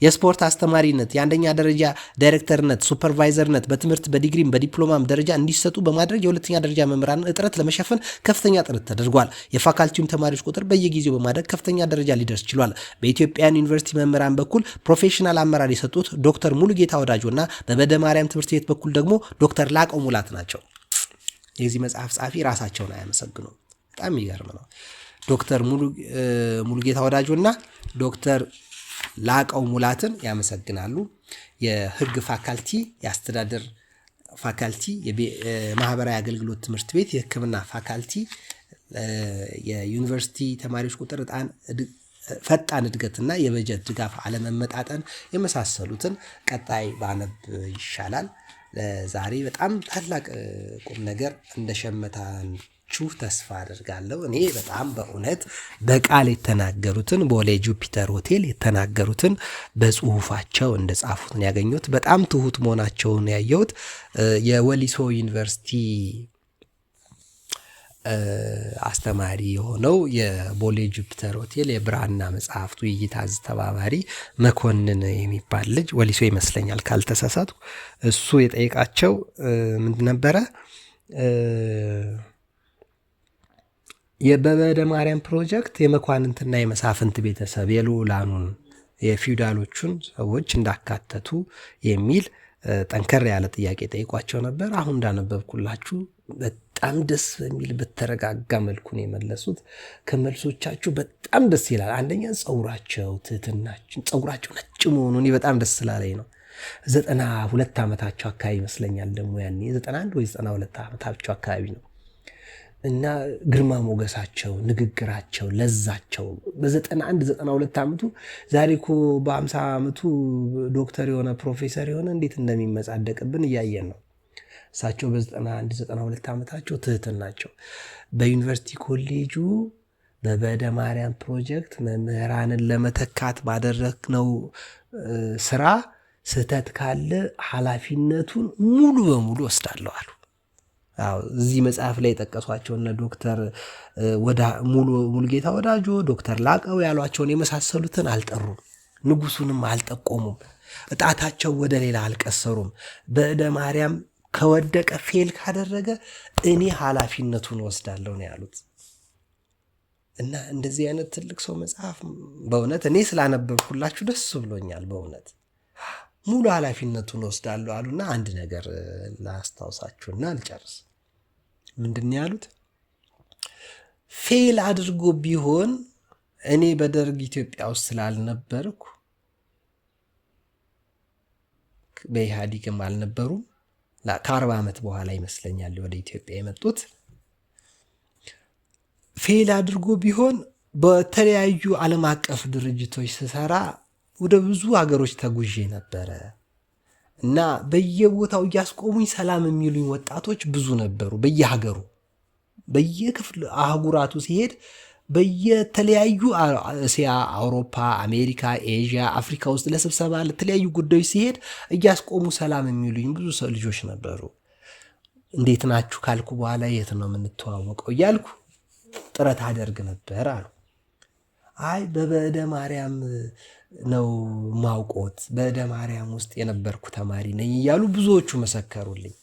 የስፖርት አስተማሪነት፣ የአንደኛ ደረጃ ዳይሬክተርነት፣ ሱፐርቫይዘርነት በትምህርት በዲግሪም በዲፕሎማም ደረጃ እንዲሰጡ በማድረግ የሁለተኛ ደረጃ መምህራን እጥረት ለመሸፈን ከፍተኛ ጥረት ተደርጓል። የፋካልቲውም ተማሪዎች ቁጥር በየጊዜው በማደግ ከፍተኛ ደረጃ ሊደርስ ችሏል። በኢትዮጵያን ዩኒቨርሲቲ መምህራን በኩል ፕሮፌሽናል አመራር የሰጡት ዶክተር ሙሉጌታ ወዳጆና በበደ ማርያም ትምህርት ቤት በኩል ደግሞ ዶክተር ላቀው ሙላት ናቸው። የዚህ መጽሐፍ ጸሐፊ ራሳቸውን አያመሰግኑ። በጣም የሚገርም ነው። ዶክተር ሙሉጌታ ወዳጆና ዶክተር ላቀው ሙላትን ያመሰግናሉ። የህግ ፋካልቲ፣ የአስተዳደር ፋካልቲ፣ የማህበራዊ አገልግሎት ትምህርት ቤት፣ የሕክምና ፋካልቲ የዩኒቨርሲቲ ተማሪዎች ቁጥር ፈጣን እድገትና የበጀት ድጋፍ አለመመጣጠን የመሳሰሉትን ቀጣይ ባነብ ይሻላል። ዛሬ በጣም ታላቅ ቁም ነገር እንደሸመታችሁ ተስፋ አድርጋለሁ። እኔ በጣም በእውነት በቃል የተናገሩትን ቦሌ ጁፒተር ሆቴል የተናገሩትን በጽሁፋቸው እንደጻፉትን ያገኙት በጣም ትሁት መሆናቸውን ያየሁት የወሊሶ ዩኒቨርሲቲ አስተማሪ የሆነው የቦሌ ጁፒተር ሆቴል የብራና መጽሐፍት ውይይት አስተባባሪ መኮንን የሚባል ልጅ ወሊሶ ይመስለኛል ካልተሳሳቱ፣ እሱ የጠየቃቸው ምንድን ነበረ? የበበደ ማርያም ፕሮጀክት የመኳንንትና የመሳፍንት ቤተሰብ የልዑላኑን የፊውዳሎቹን ሰዎች እንዳካተቱ የሚል ጠንከር ያለ ጥያቄ ጠይቋቸው ነበር። አሁን እንዳነበብኩላችሁ በጣም ደስ በሚል በተረጋጋ መልኩ ነው የመለሱት። ከመልሶቻቸው በጣም ደስ ይላል። አንደኛ ጸጉራቸው፣ ትህትናቸው፣ ጸጉራቸው ነጭ መሆኑ እኔ በጣም ደስ ስላለኝ ነው። 92 ዓመታቸው አካባቢ ይመስለኛል ደግሞ ያኔ 91 ወይ 92 ዓመታቸው አካባቢ ነው። እና ግርማ ሞገሳቸው፣ ንግግራቸው፣ ለዛቸው በ91 92 ዓመቱ ዛሬ እኮ በ50 ዓመቱ ዶክተር የሆነ ፕሮፌሰር የሆነ እንዴት እንደሚመጻደቅብን እያየን ነው። እሳቸው በ91 92 ዓመታቸው ትህትናቸው በዩኒቨርሲቲ ኮሌጁ በበደ ማርያም ፕሮጀክት መምህራንን ለመተካት ባደረግነው ስራ ስህተት ካለ ኃላፊነቱን ሙሉ በሙሉ ወስዳለሁ አሉ። እዚህ መጽሐፍ ላይ የጠቀሷቸውና ዶክተር ሙሉጌታ ወዳጆ፣ ዶክተር ላቀው ያሏቸውን የመሳሰሉትን አልጠሩም። ንጉሱንም አልጠቆሙም። እጣታቸው ወደ ሌላ አልቀሰሩም። በእደ ማርያም ከወደቀ ፌል ካደረገ እኔ ኃላፊነቱን ወስዳለሁ ነው ያሉት። እና እንደዚህ አይነት ትልቅ ሰው መጽሐፍ በእውነት እኔ ስላነበብኩላችሁ ደስ ብሎኛል። በእውነት ሙሉ ኃላፊነቱን ወስዳለሁ አሉና አንድ ነገር ላስታውሳችሁና ልጨርስ። ምንድን ያሉት? ፌል አድርጎ ቢሆን እኔ በደርግ ኢትዮጵያ ውስጥ ስላልነበርኩ በኢህአዲግም አልነበሩም። ከ40 ዓመት በኋላ ይመስለኛል ወደ ኢትዮጵያ የመጡት። ፌል አድርጎ ቢሆን በተለያዩ ዓለም አቀፍ ድርጅቶች ስሰራ ወደ ብዙ ሀገሮች ተጉዤ ነበረ እና በየቦታው እያስቆሙኝ ሰላም የሚሉኝ ወጣቶች ብዙ ነበሩ። በየሀገሩ በየክፍል አህጉራቱ ሲሄድ በየተለያዩ እስያ፣ አውሮፓ፣ አሜሪካ፣ ኤዥያ፣ አፍሪካ ውስጥ ለስብሰባ ለተለያዩ ጉዳዮች ሲሄድ እያስቆሙ ሰላም የሚሉኝ ብዙ ልጆች ነበሩ። እንዴት ናችሁ ካልኩ በኋላ የት ነው የምንተዋወቀው እያልኩ ጥረት አደርግ ነበር አሉ። አይ በበደ ማርያም ነው ማውቆት፣ በእደ ማርያም ውስጥ የነበርኩ ተማሪ ነኝ እያሉ ብዙዎቹ መሰከሩልኝ።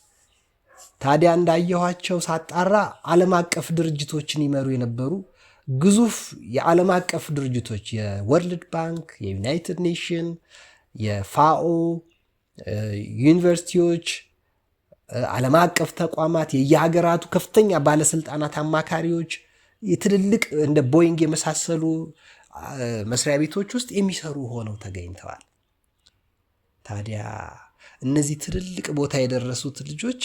ታዲያ እንዳየኋቸው ሳጣራ ዓለም አቀፍ ድርጅቶችን ይመሩ የነበሩ ግዙፍ የዓለም አቀፍ ድርጅቶች የወርልድ ባንክ፣ የዩናይትድ ኔሽን፣ የፋኦ፣ ዩኒቨርሲቲዎች፣ ዓለም አቀፍ ተቋማት፣ የየሀገራቱ ከፍተኛ ባለስልጣናት አማካሪዎች፣ የትልልቅ እንደ ቦይንግ የመሳሰሉ መስሪያ ቤቶች ውስጥ የሚሰሩ ሆነው ተገኝተዋል። ታዲያ እነዚህ ትልልቅ ቦታ የደረሱት ልጆች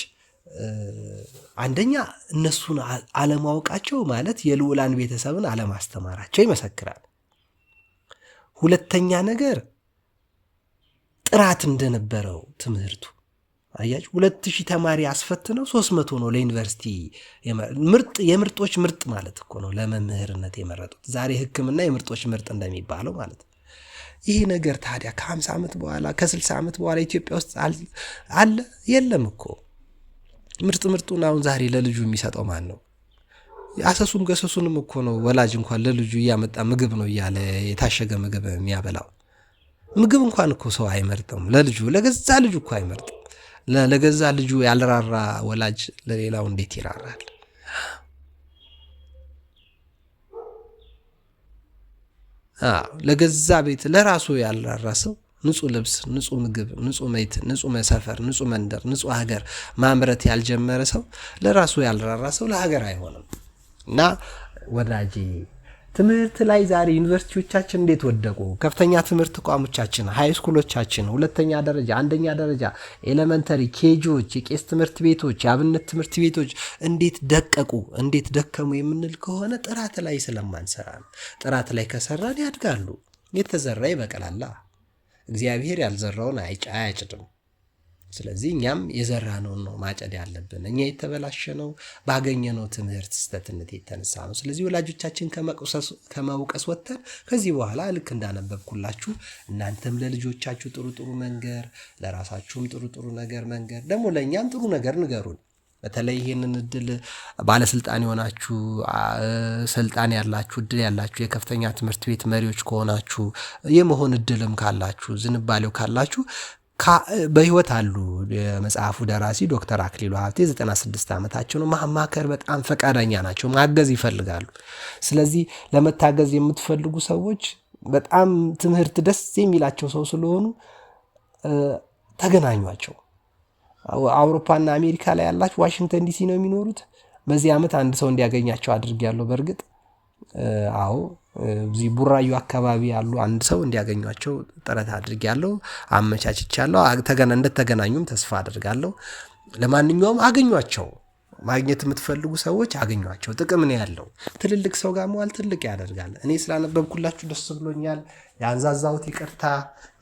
አንደኛ እነሱን አለማወቃቸው ማለት የልዑላን ቤተሰብን አለማስተማራቸው ይመሰክራል። ሁለተኛ ነገር ጥራት እንደነበረው ትምህርቱ አያችሁ 2000 ተማሪ አስፈትነው 300 ነው ለዩኒቨርሲቲ የምርጦች ምርጥ ማለት እኮ ነው ለመምህርነት የመረጡት። ዛሬ ሕክምና የምርጦች ምርጥ እንደሚባለው ማለት ነው። ይህ ነገር ታዲያ ከ50 ዓመት በኋላ ከ60 ዓመት በኋላ ኢትዮጵያ ውስጥ አለ የለም እኮ። ምርጡን አሁን ዛሬ ለልጁ የሚሰጠው ማን ነው? አሰሱም ገሰሱንም እኮ ነው ወላጅ እንኳን ለልጁ እያመጣ ምግብ ነው እያለ የታሸገ ምግብ የሚያበላው። ምግብ እንኳን እኮ ሰው አይመርጥም ለልጁ፣ ለገዛ ልጁ እኮ አይመርጥም። ለገዛ ልጁ ያልራራ ወላጅ ለሌላው እንዴት ይራራል? ለገዛ ቤት ለራሱ ያልራራ ሰው ንጹህ ልብስ፣ ንጹህ ምግብ፣ ንጹህ ቤት፣ ንጹህ ሰፈር፣ ንጹህ መንደር፣ ንጹህ ሀገር ማምረት ያልጀመረ ሰው ለራሱ ያልራራ ሰው ለሀገር አይሆንም። እና ወዳጄ ትምህርት ላይ ዛሬ ዩኒቨርሲቲዎቻችን እንዴት ወደቁ? ከፍተኛ ትምህርት ተቋሞቻችን፣ ሃይስኩሎቻችን፣ ሁለተኛ ደረጃ፣ አንደኛ ደረጃ፣ ኤሌመንተሪ፣ ኬጂዎች፣ የቄስ ትምህርት ቤቶች፣ የአብነት ትምህርት ቤቶች እንዴት ደቀቁ፣ እንዴት ደከሙ የምንል ከሆነ ጥራት ላይ ስለማንሰራ ነው። ጥራት ላይ ከሰራን ያድጋሉ። የተዘራ ይበቅላላ። እግዚአብሔር ያልዘራውን አያጭድም። ስለዚህ እኛም የዘራነውን ነው ማጨድ ያለብን። እኛ የተበላሸነው ባገኘነው ትምህርት ስህተትነት የተነሳ ነው። ስለዚህ ወላጆቻችን ከመውቀስ ወጥተን ከዚህ በኋላ ልክ እንዳነበብኩላችሁ እናንተም ለልጆቻችሁ ጥሩ ጥሩ መንገር፣ ለራሳችሁም ጥሩ ጥሩ ነገር መንገር፣ ደግሞ ለእኛም ጥሩ ነገር ንገሩን። በተለይ ይህንን እድል ባለስልጣን የሆናችሁ ስልጣን ያላችሁ እድል ያላችሁ የከፍተኛ ትምህርት ቤት መሪዎች ከሆናችሁ የመሆን እድልም ካላችሁ ዝንባሌው ካላችሁ በህይወት አሉ። የመጽሐፉ ደራሲ ዶክተር አክሊሉ ሀብቴ 96 ዓመታቸው ነው። ማማከር በጣም ፈቃደኛ ናቸው። ማገዝ ይፈልጋሉ። ስለዚህ ለመታገዝ የምትፈልጉ ሰዎች በጣም ትምህርት ደስ የሚላቸው ሰው ስለሆኑ ተገናኟቸው። አውሮፓና አሜሪካ ላይ ያላችሁ ዋሽንግተን ዲሲ ነው የሚኖሩት። በዚህ ዓመት አንድ ሰው እንዲያገኛቸው አድርጌያለሁ። በእርግጥ እዚህ ቡራዩ አካባቢ ያሉ አንድ ሰው እንዲያገኟቸው ጥረት አድርጌያለሁ፣ አመቻችቻለሁ። እንደተገናኙም ተስፋ አድርጋለሁ። ለማንኛውም አገኟቸው። ማግኘት የምትፈልጉ ሰዎች አገኟቸው። ጥቅም ነው ያለው። ትልልቅ ሰው ጋር መዋል ትልቅ ያደርጋል። እኔ ስላነበብኩላችሁ ደስ ብሎኛል። ያንዛዛሁት ይቅርታ፣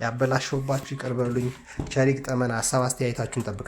ያበላሸሁባችሁ ይቅር በሉኝ። ቸሪክ ጠመና ሀሳብ አስተያየታችሁን ጠብቃለሁ።